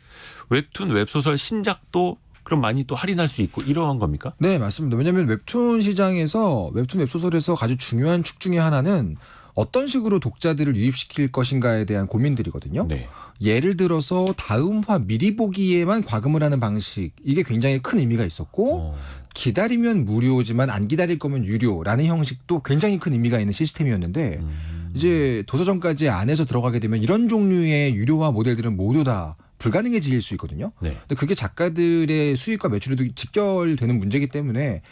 웹툰, 웹소설 신작도 그럼 많이 또 할인할 수 있고 이러한 겁니까? 네, 맞습니다. 왜냐하면 웹툰 시장에서 웹툰 웹소설에서 아주 중요한 축 중에 하나는 어떤 식으로 독자들을 유입시킬 것인가에 대한 고민들이거든요. 네. 예를 들어서 다음화 미리 보기에만 과금을 하는 방식 이게 굉장히 큰 의미가 있었고 기다리면 무료지만 안 기다릴 거면 유료라는 형식도 굉장히 큰 의미가 있는 시스템이었는데 이제 도서정가제 안에서 들어가게 되면 이런 종류의 유료화 모델들은 모두 다 불가능해질 수 있거든요. 네. 근데 그게 작가들의 수익과 매출에도 직결되는 문제이기 때문에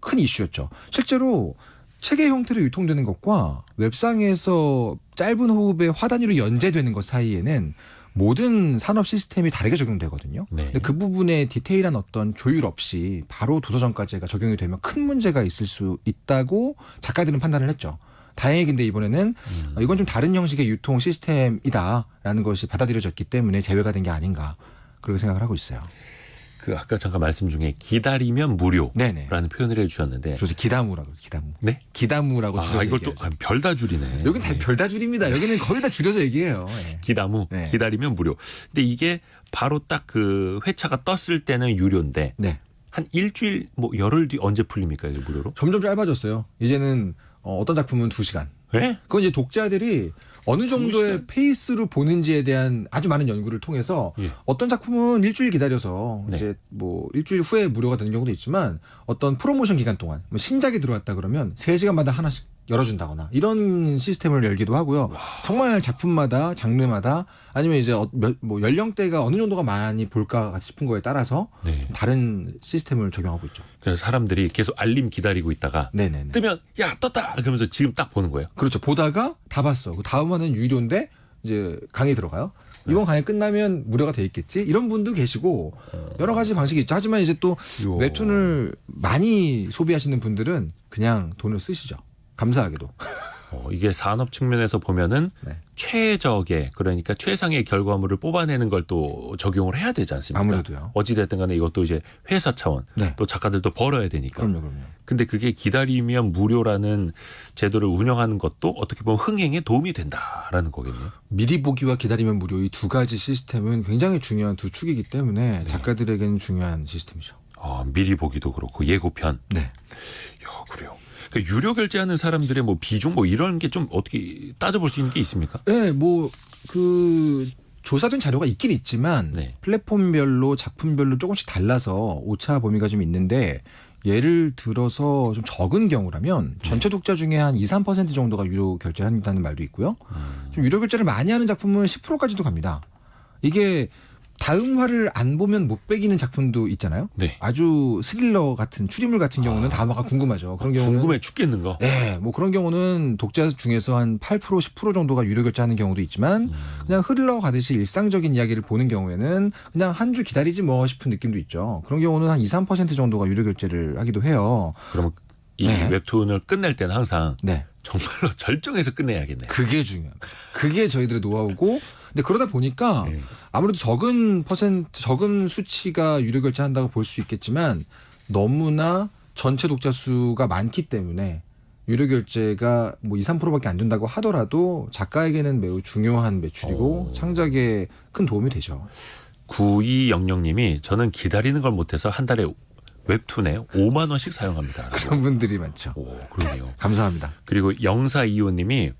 큰 이슈였죠. 실제로 책의 형태로 유통되는 것과 웹상에서 짧은 호흡의 화단위로 연재되는 것 사이에는 모든 산업 시스템이 다르게 적용되거든요. 네. 근데 그 부분에 디테일한 어떤 조율 없이 바로 도서정가제가 적용이 되면 큰 문제가 있을 수 있다고 작가들은 판단을 했죠. 다행히 근데 이번에는 이건 좀 다른 형식의 유통 시스템이다라는 것이 받아들여졌기 때문에 제외가 된 게 아닌가 그렇게 생각을 하고 있어요. 그 아까 잠깐 말씀 중에 기다리면 무료라는 네네. 표현을 해주셨는데 그래서 기다무라고 기다무. 네? 기다무라고 줄여서 이걸 또 얘기하죠. 별 다 줄이네. 여긴 다 별 다 줄입니다. 여기는 거의 다 줄여서 얘기해요. 네. 기다무 네. 기다리면 무료. 근데 이게 바로 딱 그 회차가 떴을 때는 유료인데 네. 한 일주일 뭐 열흘 뒤 언제 풀립니까 이게 무료로? 점점 짧아졌어요. 이제는 어떤 작품은 2시간. 네? 그건 이제 독자들이 어느 정도의 2시간? 페이스로 보는지에 대한 아주 많은 연구를 통해서 예. 어떤 작품은 일주일 기다려서 네. 이제 뭐 일주일 후에 무료가 되는 경우도 있지만 어떤 프로모션 기간 동안 뭐 신작이 들어왔다 그러면 3시간마다 하나씩 열어준다거나 이런 시스템을 열기도 하고요. 정말 작품마다 장르마다 아니면 이제 뭐 연령대가 어느 정도가 많이 볼까 싶은 거에 따라서 네. 다른 시스템을 적용하고 있죠. 그래서 사람들이 계속 알림 기다리고 있다가 네네네. 뜨면 야 떴다 그러면서 지금 딱 보는 거예요. 그렇죠. 보다가 다 봤어. 그 다음 화는 유료인데 이제 강의 들어가요. 이번 강의 끝나면 무료가 돼 있겠지. 이런 분도 계시고 여러 가지 방식이 있죠. 하지만 이제 또 요. 웹툰을 많이 소비하시는 분들은 그냥 돈을 쓰시죠. 감사하게도. 이게 산업 측면에서 보면은 네. 최적의 그러니까 최상의 결과물을 뽑아내는 걸 또 적용을 해야 되지 않습니까? 아무래도요. 어찌됐든 간에 이것도 이제 회사 차원 네. 또 작가들도 벌어야 되니까. 그럼요. 근데 그게 기다리면 무료라는 제도를 운영하는 것도 어떻게 보면 흥행에 도움이 된다라는 거겠네요. 미리 보기와 기다리면 무료 이 두 가지 시스템은 굉장히 중요한 두 축이기 때문에 작가들에게는 중요한 시스템이죠. 미리 보기도 그렇고 예고편. 네. 야, 그래요. 그러니까 유료 결제하는 사람들의 뭐 비중 뭐 이런 게 좀 어떻게 따져볼 수 있는 게 있습니까? 네, 뭐 그 조사된 자료가 있긴 있지만 네. 플랫폼별로 작품별로 조금씩 달라서 오차 범위가 좀 있는데 예를 들어서 좀 적은 경우라면 전체 독자 중에 한 2, 3% 정도가 유료 결제한다는 말도 있고요. 좀 유료 결제를 많이 하는 작품은 10%까지도 갑니다. 이게 다음화를 안 보면 못 배기는 작품도 있잖아요. 네. 아주 스릴러 같은 추리물 같은 경우는 다음화가 궁금하죠. 그런 경우는 궁금해 죽겠는 거. 네, 뭐 그런 경우는 독자 중에서 한 8%, 10% 정도가 유료 결제하는 경우도 있지만 그냥 흘러가듯이 일상적인 이야기를 보는 경우에는 그냥 한 주 기다리지 뭐 싶은 느낌도 있죠. 그런 경우는 한 2, 3% 정도가 유료 결제를 하기도 해요. 그러면 이 네. 웹툰을 끝낼 때는 항상 네. 정말로 절정해서 끝내야겠네요. 그게 중요합니다. 그게 저희들의 노하우고 근데 그러다 보니까 네. 아무래도 적은 수치가 유료 결제한다고 볼 수 있겠지만 너무나 전체 독자 수가 많기 때문에 유료 결제가 뭐 2, 3%밖에 안 된다고 하더라도 작가에게는 매우 중요한 매출이고 창작에 큰 도움이 되죠. 9200님이 저는 기다리는 걸 못해서 한 달에 웹툰에 5만 원씩 사용합니다. 그런 분들이 많죠. 오, 그러네요. 감사합니다. 그리고 0425님이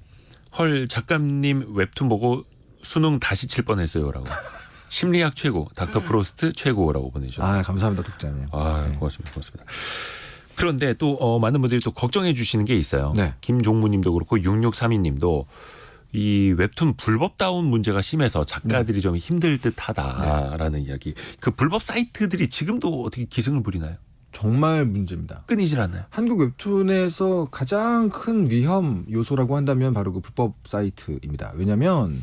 헐 작가님 웹툰 보고 수능 다시 칠 뻔했어요라고. 심리학 최고, 닥터 프로스트 최고라고 보내주셨어요. 아, 감사합니다, 독자님. 아, 네. 고맙습니다. 그런데 또 많은 분들이 또 걱정해 주시는 게 있어요. 네. 김종무님도 그렇고 6632님도 이 웹툰 불법 다운 문제가 심해서 작가들이 좀 힘들 듯하다라는 이야기. 그 불법 사이트들이 지금도 어떻게 기승을 부리나요? 정말 문제입니다. 끊이질 않나요? 한국 웹툰에서 가장 큰 위험 요소라고 한다면 바로 그 불법 사이트입니다. 왜냐하면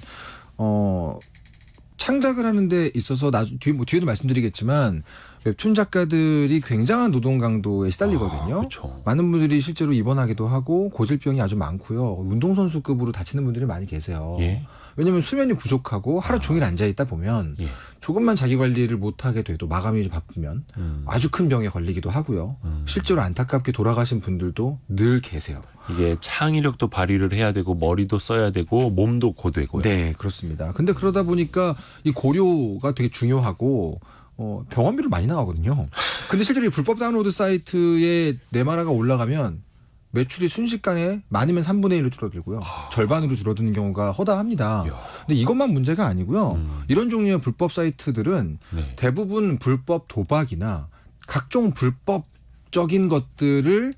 창작을 하는 데 있어서 뒤에도 말씀드리겠지만 웹툰 작가들이 굉장한 노동 강도에 시달리거든요. 그렇죠. 많은 분들이 실제로 입원하기도 하고 고질병이 아주 많고요. 운동선수급으로 다치는 분들이 많이 계세요. 예. 왜냐하면 수면이 부족하고 하루 종일 앉아있다 보면 예. 조금만 자기 관리를 못하게 돼도 마감이 바쁘면 아주 큰 병에 걸리기도 하고요. 실제로 안타깝게 돌아가신 분들도 늘 계세요. 이게 창의력도 발휘를 해야 되고 머리도 써야 되고 몸도 고되고요. 네, 그렇습니다. 근데 그러다 보니까 이 고려가 되게 중요하고 병원비를 많이 나가거든요. 근데 실제로 이 불법 다운로드 사이트에 내 만화가 올라가면 매출이 순식간에 많으면 3분의 1로 줄어들고요. 절반으로 줄어드는 경우가 허다합니다. 이야. 근데 이것만 문제가 아니고요. 이런 종류의 불법 사이트들은 네. 대부분 불법 도박이나 각종 불법적인 것들을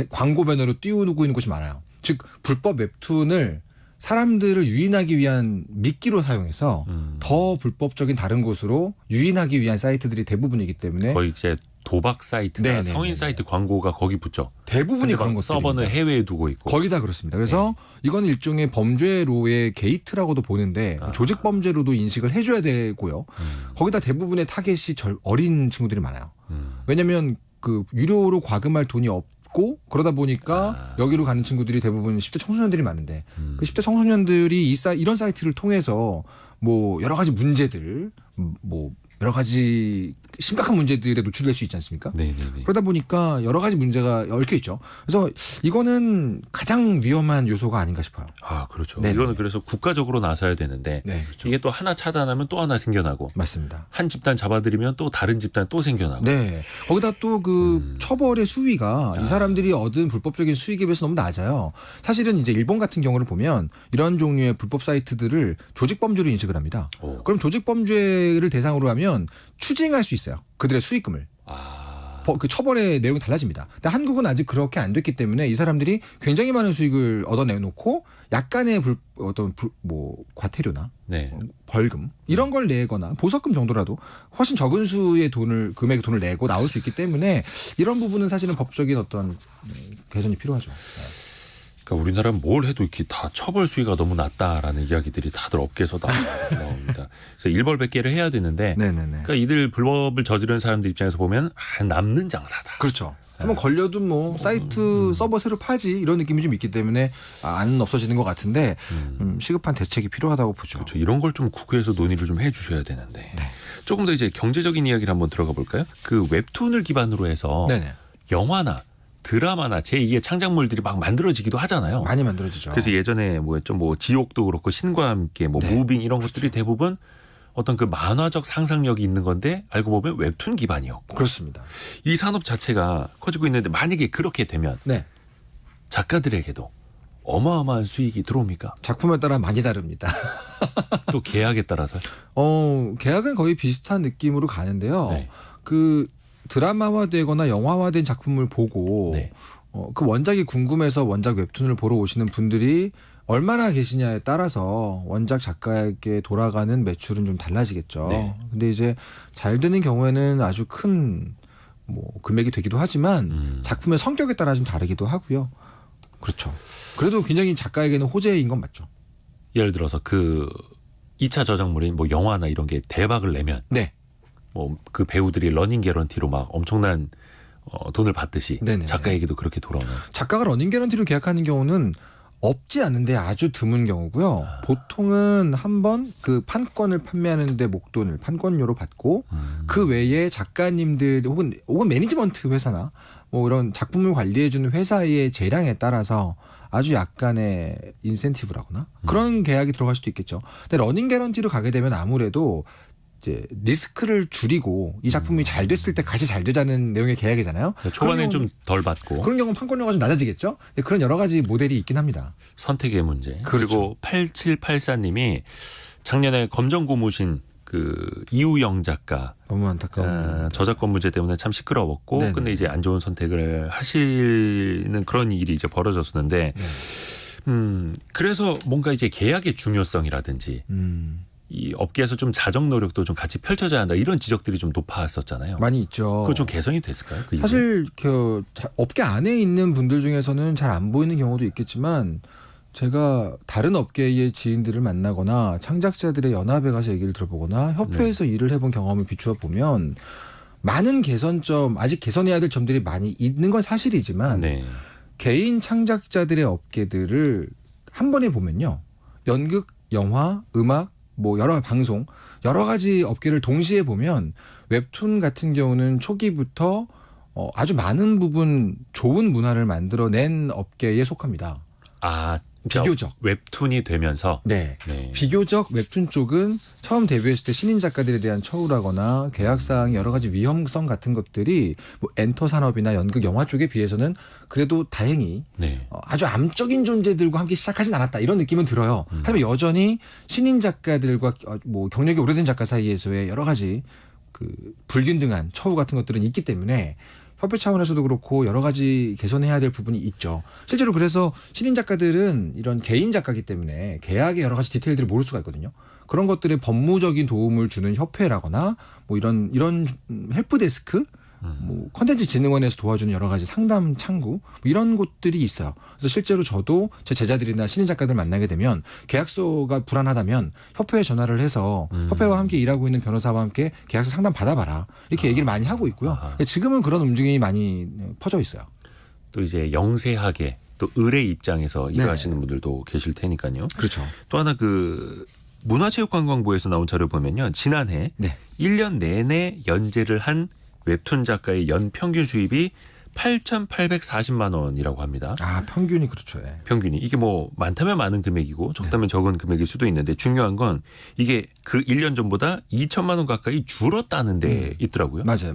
광고 배너로 띄우고 있는 곳이 많아요. 즉 불법 웹툰을 사람들을 유인하기 위한 미끼로 사용해서 더 불법적인 다른 곳으로 유인하기 위한 사이트들이 대부분이기 때문에 거의 이제 도박 사이트나 네네네네. 성인 사이트 광고가 거기 붙죠. 대부분이 그런 것들입니다. 서버는 해외에 두고 있고. 거의 다 그렇습니다. 그래서 이건 일종의 범죄로의 게이트라고도 보는데 조직 범죄로도 인식을 해줘야 되고요. 거기다 대부분의 타겟이 어린 친구들이 많아요. 왜냐하면 그 유료로 과금할 돈이 없고 그러다 보니까 여기로 가는 친구들이 대부분 10대 청소년들이 많은데 그 10대 청소년들이 이런 사이트를 통해서 뭐 여러 가지 문제들 뭐 여러 가지 심각한 문제들에 노출될 수 있지 않습니까? 네네네. 그러다 보니까 여러 가지 문제가 얽혀 있죠. 그래서 이거는 가장 위험한 요소가 아닌가 싶어요. 아, 그렇죠. 네네. 이거는 그래서 국가적으로 나서야 되는데 네, 그렇죠. 이게 또 하나 차단하면 또 하나 생겨나고 맞습니다. 한 집단 잡아들이면 또 다른 집단 또 생겨나고. 네. 거기다 또 그 처벌의 수위가 이 사람들이 얻은 불법적인 수익에 비해서 너무 낮아요. 사실은 이제 일본 같은 경우를 보면 이런 종류의 불법 사이트들을 조직범죄로 인식을 합니다. 오. 그럼 조직범죄를 대상으로 하면 추징할 수 있어요. 그들의 수익금을. 그 처벌의 내용이 달라집니다. 근데 한국은 아직 그렇게 안 됐기 때문에 이 사람들이 굉장히 많은 수익을 얻어내놓고 약간의 과태료나 네. 벌금 이런 걸 내거나 보석금 정도라도 훨씬 적은 수의 금액의 돈을 내고 나올 수 있기 때문에 이런 부분은 사실은 법적인 어떤 개선이 필요하죠. 그러니까 우리나라는 뭘 해도 이렇게 다 처벌 수위가 너무 낮다라는 이야기들이 다들 업계에서 나옵니다. 그래서 일벌백계를 해야 되는데 네네네. 그러니까 이들 불법을 저지른 사람들 입장에서 보면 남는 장사다. 그렇죠. 한번 걸려도 뭐 사이트 서버 새로 파지 이런 느낌이 좀 있기 때문에 안 없어지는 것 같은데 시급한 대책이 필요하다고 보죠. 그렇죠. 이런 걸 좀 국회에서 논의를 좀 해주셔야 되는데 네. 조금 더 이제 경제적인 이야기를 한번 들어가 볼까요? 그 웹툰을 기반으로 해서 네네. 영화나 드라마나 제2의 창작물들이 막 만들어지기도 하잖아요. 많이 만들어지죠. 그래서 예전에 뭐였죠? 뭐 지옥도 그렇고 신과 함께 뭐 네. 무빙 이런 것들이 대부분 어떤 그 만화적 상상력이 있는 건데 알고 보면 웹툰 기반이었고 그렇습니다. 이 산업 자체가 커지고 있는데 만약에 그렇게 되면 네. 작가들에게도 어마어마한 수익이 들어옵니까? 작품에 따라 많이 다릅니다. 또 계약에 따라서. 계약은 거의 비슷한 느낌으로 가는데요. 네. 그 드라마화되거나 영화화된 작품을 보고 네. 그 원작이 궁금해서 원작 웹툰을 보러 오시는 분들이 얼마나 계시냐에 따라서 원작 작가에게 돌아가는 매출은 좀 달라지겠죠. 네. 근데 이제 잘 되는 경우에는 아주 큰 금액이 되기도 하지만 작품의 성격에 따라 좀 다르기도 하고요. 그렇죠. 그래도 굉장히 작가에게는 호재인 건 맞죠. 예를 들어서 그 2차 저작물인 뭐 영화나 이런 게 대박을 내면 네. 뭐 그 배우들이 러닝 개런티로 막 엄청난 돈을 받듯이 네네. 작가에게도 그렇게 돌아오나요? 작가가 러닝 개런티로 계약하는 경우는 없지 않은데 아주 드문 경우고요. 보통은 한번 그 판권을 판매하는데 목돈을 판권료로 받고 그 외에 작가님들 혹은 매니지먼트 회사나 뭐 이런 작품을 관리해주는 회사의 재량에 따라서 아주 약간의 인센티브라거나 그런 계약이 들어갈 수도 있겠죠. 근데 러닝 개런티로 가게 되면 아무래도 이제 리스크를 줄이고 이 작품이 잘 됐을 때 같이 잘 되자는 내용의 계약이잖아요. 초반엔 좀 덜 받고. 그런 경우는 판권료가 좀 낮아지겠죠. 근데 그런 여러 가지 모델이 있긴 합니다. 선택의 문제. 그렇죠. 그리고 8784님이 작년에 검정 고무신 그 이우영 작가 너무 안타까운 저작권 문제 때문에 참 시끄러웠고 네네. 근데 이제 안 좋은 선택을 하시는 그런 일이 이제 벌어졌었는데 그래서 뭔가 이제 계약의 중요성이라든지 이 업계에서 좀 자정 노력도 좀 같이 펼쳐져야 한다 이런 지적들이 좀 높았었잖아요. 많이 있죠. 그거 좀 개선이 됐을까요? 그 사실 그 업계 안에 있는 분들 중에서는 잘 안 보이는 경우도 있겠지만 제가 다른 업계의 지인들을 만나거나 창작자들의 연합에 가서 얘기를 들어보거나 협회에서 일을 해본 경험을 비추어 보면 많은 개선점 아직 개선해야 될 점들이 많이 있는 건 사실이지만 네. 개인 창작자들의 업계들을 한 번에 보면요. 연극, 영화, 음악 뭐 여러 방송 여러 가지 업계를 동시에 보면 웹툰 같은 경우는 초기부터 아주 많은 부분 좋은 문화를 만들어낸 업계에 속합니다. 아 비교적 웹툰이 되면서 네. 네. 비교적 웹툰 쪽은 처음 데뷔했을 때 신인 작가들에 대한 처우라거나 계약사항 여러 가지 위험성 같은 것들이 뭐 엔터 산업이나 연극 영화 쪽에 비해서는 그래도 다행히 네. 아주 암적인 존재들과 함께 시작하진 않았다 이런 느낌은 들어요. 하지만 여전히 신인 작가들과 뭐 경력이 오래된 작가 사이에서의 여러 가지 그 불균등한 처우 같은 것들은 있기 때문에 협회 차원에서도 그렇고 여러 가지 개선해야 될 부분이 있죠. 실제로 그래서 신인 작가들은 이런 개인 작가이기 때문에 계약의 여러 가지 디테일들을 모를 수가 있거든요. 그런 것들에 법무적인 도움을 주는 협회라거나 뭐 이런 헬프데스크 뭐 컨텐츠 진흥원에서 도와주는 여러 가지 상담 창구 뭐 이런 곳들이 있어요. 그래서 실제로 저도 제 제자들이나 신인 작가들 만나게 되면 계약서가 불안하다면 협회에 전화를 해서 협회와 함께 일하고 있는 변호사와 함께 계약서 상담 받아봐라 이렇게 얘기를 많이 하고 있고요. 지금은 그런 움직임이 많이 퍼져 있어요. 또 이제 영세하게 또 을의 입장에서 일하시는 분들도 계실 테니까요. 그렇죠. 또 하나 그 문화체육관광부에서 나온 자료 보면요. 지난해 네. 1년 내내 연재를 한 웹툰 작가의 연 평균 수입이 8,840만 원이라고 합니다. 아, 평균이 그렇죠. 예. 평균이. 이게 뭐 많다면 많은 금액이고 적다면 적은 금액일 수도 있는데 중요한 건 이게 그 1년 전보다 2천만 원 가까이 줄었다는 데 있더라고요. 맞아요.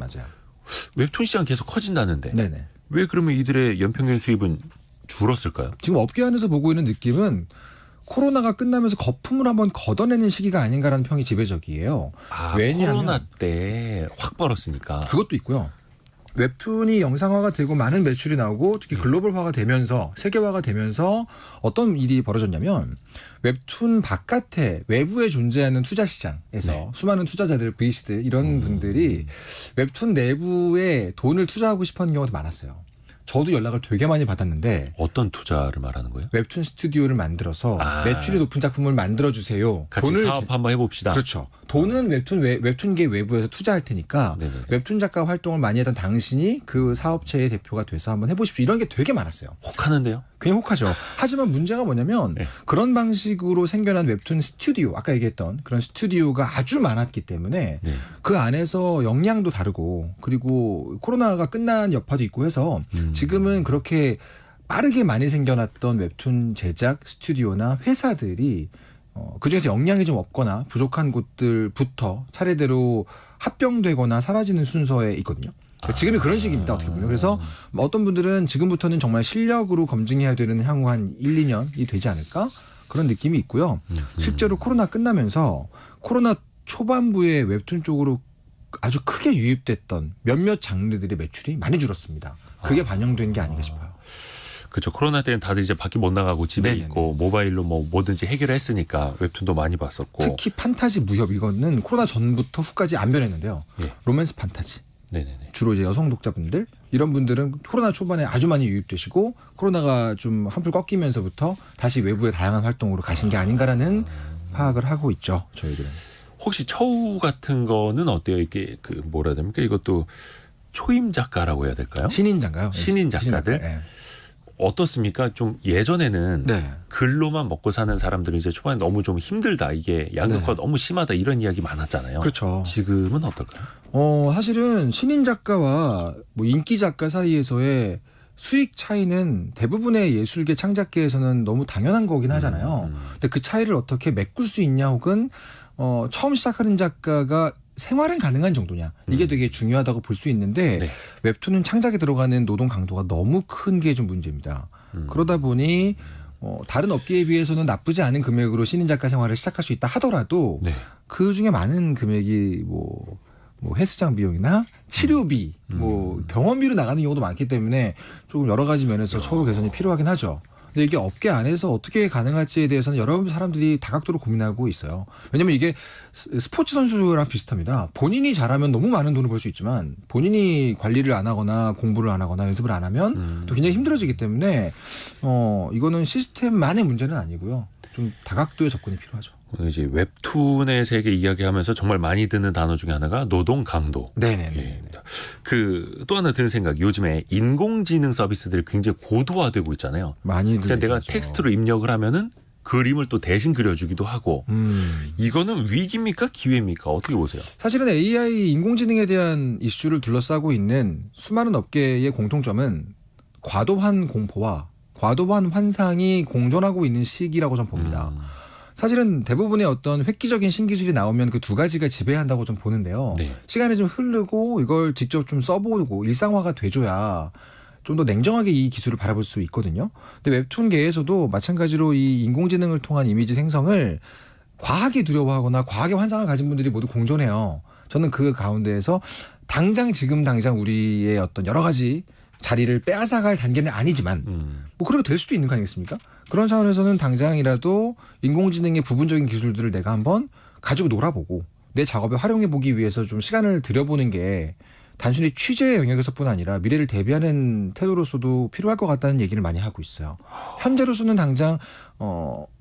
웹툰 시장 계속 커진다는데 네네. 왜 그러면 이들의 연평균 수입은 줄었을까요? 지금 업계 안에서 보고 있는 느낌은 코로나가 끝나면서 거품을 한번 걷어내는 시기가 아닌가라는 평이 지배적이에요. 왜냐하면 코로나 때 확 벌었으니까. 그것도 있고요. 웹툰이 영상화가 되고 많은 매출이 나오고 특히 글로벌화가 되면서 세계화가 되면서 어떤 일이 벌어졌냐면 웹툰 바깥에 외부에 존재하는 투자 시장에서 수많은 투자자들, VC들 이런 분들이 웹툰 내부에 돈을 투자하고 싶어하는 경우도 많았어요. 저도 연락을 되게 많이 받았는데 어떤 투자를 말하는 거예요? 웹툰 스튜디오를 만들어서 매출이 높은 작품을 만들어주세요. 같이 사업 한번 해봅시다. 그렇죠. 돈은 웹툰계 외부에서 투자할 테니까 네네네. 웹툰 작가 활동을 많이 했던 당신이 그 사업체의 대표가 돼서 한번 해보십시오. 이런 게 되게 많았어요. 혹하는데요? 그냥 혹하죠. 하지만 문제가 뭐냐면 네. 그런 방식으로 생겨난 웹툰 스튜디오, 아까 얘기했던 그런 스튜디오가 아주 많았기 때문에 네. 그 안에서 역량도 다르고 그리고 코로나가 끝난 여파도 있고 해서 지금은 그렇게 빠르게 많이 생겨났던 웹툰 제작 스튜디오나 회사들이 그중에서 역량이 좀 없거나 부족한 곳들부터 차례대로 합병되거나 사라지는 순서에 있거든요. 지금이 그런 시기입니다. 어떻게 보면. 그래서 어떤 분들은 지금부터는 정말 실력으로 검증해야 되는 향후 한 1, 2년이 되지 않을까? 그런 느낌이 있고요. 실제로 코로나 끝나면서 코로나 초반부에 웹툰 쪽으로 아주 크게 유입됐던 몇몇 장르들의 매출이 많이 줄었습니다. 그게 반영된 게 아닌가 싶어요. 그렇죠. 코로나 때는 다들 이제 밖에 못 나가고 집에 네네네. 있고 모바일로 뭐 뭐든지 해결했으니까 웹툰도 많이 봤었고. 특히 판타지 무협 이거는 코로나 전부터 후까지 안 변했는데요. 예. 로맨스 판타지. 네네네. 주로 이제 여성 독자분들 이런 분들은 코로나 초반에 아주 많이 유입되시고 코로나가 좀 한풀 꺾이면서부터 다시 외부의 다양한 활동으로 가신 게 아닌가라는 파악을 하고 있죠. 저희들은. 혹시 처우 같은 거는 어때요? 이게 그 뭐라 해야 됩니까? 이것도 초임 작가라고 해야 될까요? 신인 작가요. 신인 작가들? 예. 어떻습니까? 좀 예전에는 네. 글로만 먹고 사는 사람들은 이제 초반에 너무 좀 힘들다. 이게 양극화가 너무 심하다. 이런 이야기 많았잖아요. 그렇죠. 지금은 어떨까요? 사실은 신인 작가와 뭐 인기 작가 사이에서의 수익 차이는 대부분의 예술계 창작계에서는 너무 당연한 거긴 하잖아요. 근데 그 차이를 어떻게 메꿀 수 있냐 혹은 처음 시작하는 작가가 생활은 가능한 정도냐 이게 되게 중요하다고 볼 수 있는데 네. 웹툰은 창작에 들어가는 노동 강도가 너무 큰 게 좀 문제입니다. 그러다 보니 다른 업계에 비해서는 나쁘지 않은 금액으로 신인 작가 생활을 시작할 수 있다 하더라도 네. 그 중에 많은 금액이 뭐 헬스장 비용이나 치료비, 뭐 병원비로 나가는 경우도 많기 때문에 조금 여러 가지 면에서 처우 개선이 필요하긴 하죠. 근데 이게 업계 안에서 어떻게 가능할지에 대해서는 여러 사람들이 다각도로 고민하고 있어요. 왜냐하면 이게 스포츠 선수랑 비슷합니다. 본인이 잘하면 너무 많은 돈을 벌 수 있지만 본인이 관리를 안 하거나 공부를 안 하거나 연습을 안 하면 또 굉장히 힘들어지기 때문에 이거는 시스템만의 문제는 아니고요. 좀 다각도의 접근이 필요하죠. 오늘 이제 웹툰의 세계 이야기하면서 정말 많이 듣는 단어 중에 하나가 노동 강도. 네네네. 예. 그 또 하나 드는 생각. 요즘에 인공지능 서비스들이 굉장히 고도화되고 있잖아요. 많이 그러니까 내가 얘기하죠. 텍스트로 입력을 하면은 그림을 또 대신 그려주기도 하고. 이거는 위기입니까? 기회입니까? 어떻게 보세요? 사실은 AI 인공지능에 대한 이슈를 둘러싸고 있는 수많은 업계의 공통점은 과도한 공포와 과도한 환상이 공존하고 있는 시기라고 전 봅니다. 사실은 대부분의 어떤 획기적인 신기술이 나오면 그 두 가지가 지배한다고 좀 보는데요. 네. 시간이 좀 흐르고 이걸 직접 좀 써보고 일상화가 돼줘야 좀 더 냉정하게 이 기술을 바라볼 수 있거든요. 근데 웹툰계에서도 마찬가지로 이 인공지능을 통한 이미지 생성을 과하게 두려워하거나 과하게 환상을 가진 분들이 모두 공존해요. 저는 그 가운데에서 지금 당장 우리의 어떤 여러 가지 자리를 빼앗아갈 단계는 아니지만 뭐 그렇게 될 수도 있는 거 아니겠습니까? 그런 차원에서는 당장이라도 인공지능의 부분적인 기술들을 내가 한번 가지고 놀아보고 내 작업에 활용해보기 위해서 좀 시간을 들여보는 게 단순히 취재의 영역에서뿐 아니라 미래를 대비하는 태도로서도 필요할 것 같다는 얘기를 많이 하고 있어요. 현재로서는 당장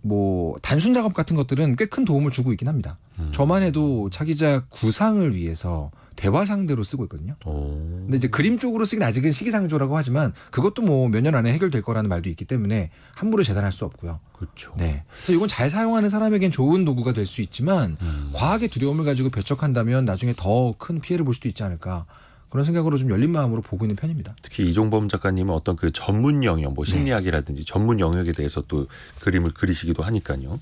뭐 단순 작업 같은 것들은 꽤 큰 도움을 주고 있긴 합니다. 저만 해도 차기작 구상을 위해서 대화 상대로 쓰고 있거든요. 근데 이제 그림 쪽으로 쓰긴 아직은 시기상조라고 하지만 그것도 뭐 몇 년 안에 해결될 거라는 말도 있기 때문에 함부로 재단할 수 없고요. 그렇죠. 네. 그래서 이건 잘 사용하는 사람에겐 좋은 도구가 될 수 있지만 과하게 두려움을 가지고 배척한다면 나중에 더 큰 피해를 볼 수도 있지 않을까. 그런 생각으로 좀 열린 마음으로 보고 있는 편입니다. 특히 이종범 작가님은 어떤 그 전문 영역, 뭐 심리학이라든지 전문 영역에 대해서 또 그림을 그리시기도 하니까요.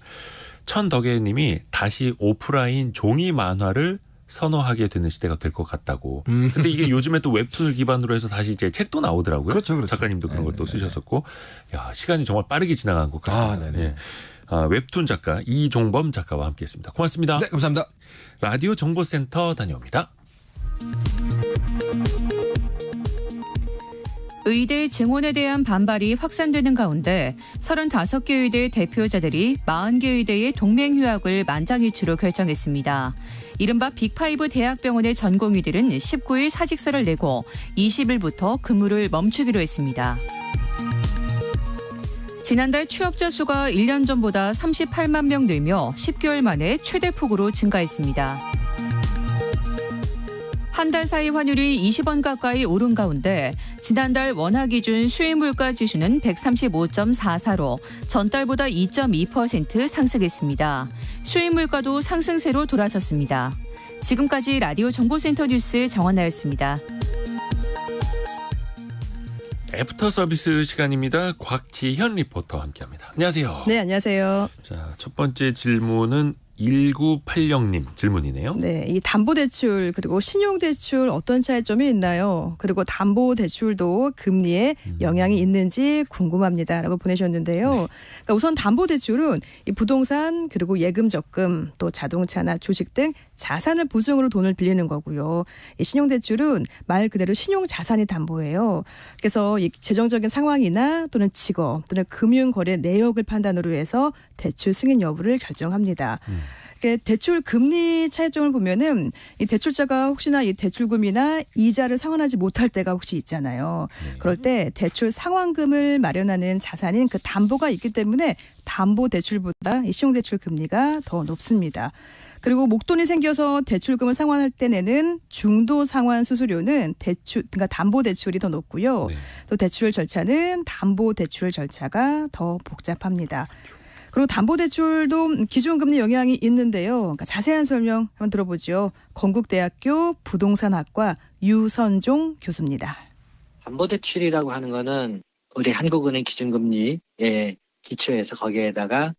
천덕애님이 다시 오프라인 종이 만화를 선호하게 되는 시대가 될 것 같다고. 근데 이게 요즘에 또 웹툰을 기반으로 해서 다시 이제 책도 나오더라고요. 그렇죠. 작가님도 그런 걸 또 쓰셨었고. 야, 시간이 정말 빠르게 지나간 것 같습니다. 네네. 예. 웹툰 작가 이종범 작가와 함께했습니다. 고맙습니다. 네, 감사합니다. 라디오 정보센터 다녀옵니다. 의대 증원에 대한 반발이 확산되는 가운데 35개 의대 대표자들이 40개 의대의 동맹휴학을 만장일치로 결정했습니다. 이른바 빅5 대학병원의 전공의들은 19일 사직서를 내고 20일부터 근무를 멈추기로 했습니다. 지난달 취업자 수가 1년 전보다 38만 명 늘며 10개월 만에 최대폭으로 증가했습니다. 한 달 사이 환율이 20원 가까이 오른 가운데 지난달 원화 기준 수입물가 지수는 135.44로 전달보다 2.2% 상승했습니다. 수입물가도 상승세로 돌아섰습니다. 지금까지 라디오 정보센터 뉴스 정원나였습니다. 애프터 서비스 시간입니다. 곽지현 리포터와 함께합니다. 안녕하세요. 네, 안녕하세요. 자, 첫 번째 질문은 1980님 질문이네요. 네, 이 담보대출 그리고 신용대출 어떤 차이점이 있나요? 그리고 담보대출도 금리에 영향이 있는지 궁금합니다라고 보내셨는데요. 네. 그러니까 우선 담보대출은 이 부동산 그리고 예금 적금 또 자동차나 주식 등 자산을 보증으로 돈을 빌리는 거고요. 이 신용대출은 말 그대로 신용자산이 담보예요. 그래서 이 재정적인 상황이나 또는 직업 또는 금융거래 내역을 판단으로 해서 대출 승인 여부를 결정합니다. 이렇게 대출 금리 차이점을 보면은 이 대출자가 혹시나 이 대출금이나 이자를 상환하지 못할 때가 혹시 있잖아요. 그럴 때 대출 상환금을 마련하는 자산인 그 담보가 있기 때문에 담보 대출보다 이 신용대출 금리가 더 높습니다. 그리고 목돈이 생겨서 대출금을 상환할 때 내는 중도 상환 수수료는 그러니까 담보 대출이 더 높고요. 네. 또 대출 절차는 담보 대출 절차가 더 복잡합니다. 그리고 담보 대출도 기준금리 영향이 있는데요. 그러니까 자세한 설명 한번 들어보죠. 건국대학교 부동산학과 유선종 교수입니다. 담보대출이라고 하는 거는 우리 한국은행 기준금리에 기초해서 거기에다가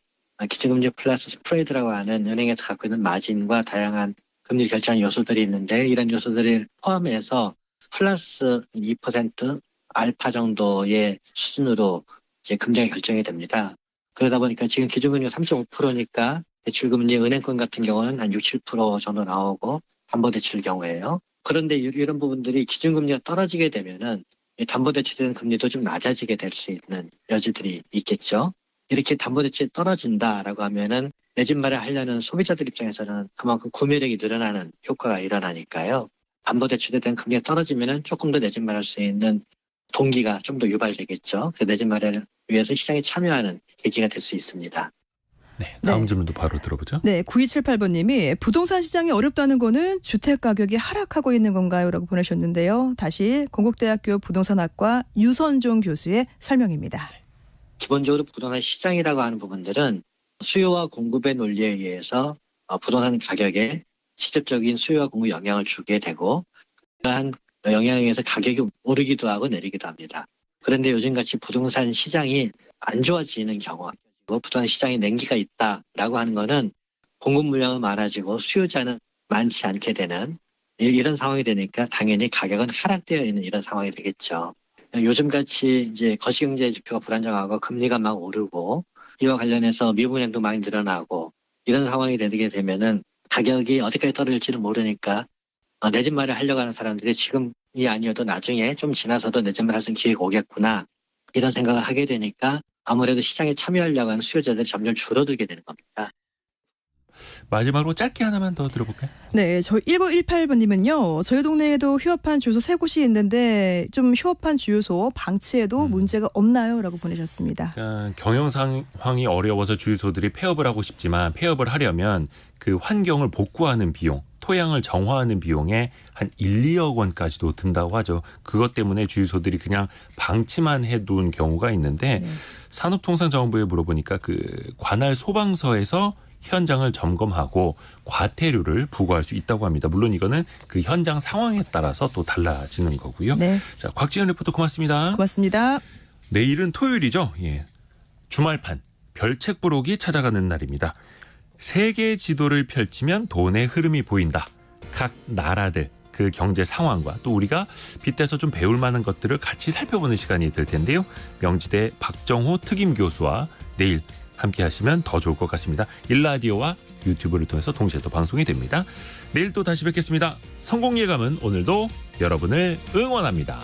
기준금리 플러스 스프레드라고 하는 은행에서 갖고 있는 마진과 다양한 금리 결정하는 요소들이 있는데 이런 요소들을 포함해서 플러스 2% 알파 정도의 수준으로 이제 금리가 결정이 됩니다. 그러다 보니까 지금 기준금리가 3.5%니까 대출금리 은행권 같은 경우는 한 6, 7% 정도 나오고 담보대출 경우에요. 그런데 이런 부분들이 기준금리가 떨어지게 되면은 담보대출에 대한 금리도 좀 낮아지게 될 수 있는 여지들이 있겠죠. 이렇게 담보대출이 떨어진다라고 하면은 내 집 마련하려는 소비자들 입장에서는 그만큼 구매력이 늘어나는 효과가 일어나니까요. 담보대출에 대한 금리가 떨어지면은 조금 더 내 집 마련할 수 있는 동기가 좀 더 유발되겠죠. 그래서 내 집 마련을 위해서 시장에 참여하는 계기가 될 수 있습니다. 네, 다음 질문도 바로 들어보죠. 네, 9278번님이 부동산 시장이 어렵다는 거는 주택 가격이 하락하고 있는 건가요? 라고 보내셨는데요. 다시 건국대학교 부동산학과 유선종 교수의 설명입니다. 기본적으로 부동산 시장이라고 하는 부분들은 수요와 공급의 논리에 의해서 부동산 가격에 직접적인 수요와 공급 영향을 주게 되고 그러한 영향에 의해서 가격이 오르기도 하고 내리기도 합니다. 그런데 요즘같이 부동산 시장이 안 좋아지는 경우 부동산 시장에 냉기가 있다라고 하는 거는 공급 물량은 많아지고 수요자는 많지 않게 되는 이런 상황이 되니까 당연히 가격은 하락되어 있는 이런 상황이 되겠죠. 요즘같이 이제 거시경제 지표가 불안정하고 금리가 막 오르고 이와 관련해서 미분양도 많이 늘어나고 이런 상황이 되게 되면은 가격이 어디까지 떨어질지는 모르니까 내 집 마련 하려고 하는 사람들이 지금이 아니어도 나중에 좀 지나서도 내 집 마련 할 수 있는 기회가 오겠구나 이런 생각을 하게 되니까 아무래도 시장에 참여하려고 하는 수요자들이 점점 줄어들게 되는 겁니다. 마지막으로 짧게 하나만 더 들어볼까요? 네, 저희 1918번님은요. 저희 동네에도 휴업한 주유소 3곳이 있는데 좀 휴업한 주유소 방치에도 문제가 없나요? 라고 보내셨습니다. 그러니까 경영 상황이 어려워서 주유소들이 폐업을 하고 싶지만 폐업을 하려면 그 환경을 복구하는 비용, 토양을 정화하는 비용에 한 1, 2억 원까지도 든다고 하죠. 그것 때문에 주유소들이 그냥 방치만 해둔 경우가 있는데 네. 산업통상자원부에 물어보니까 그 관할 소방서에서 현장을 점검하고 과태료를 부과할 수 있다고 합니다. 물론 이거는 그 현장 상황에 따라서 또 달라지는 거고요. 네. 자, 곽지연 리포터 고맙습니다. 고맙습니다. 내일은 토요일이죠. 예. 주말판 별책 부록이 찾아가는 날입니다. 세계 지도를 펼치면 돈의 흐름이 보인다. 각 나라들 그 경제 상황과 또 우리가 빗대서 좀 배울 만한 것들을 같이 살펴보는 시간이 될 텐데요. 명지대 박정호 특임 교수와 내일 함께 하시면 더 좋을 것 같습니다. 일라디오와 유튜브를 통해서 동시에 또 방송이 됩니다. 내일 또 다시 뵙겠습니다. 성공 예감은 오늘도 여러분을 응원합니다.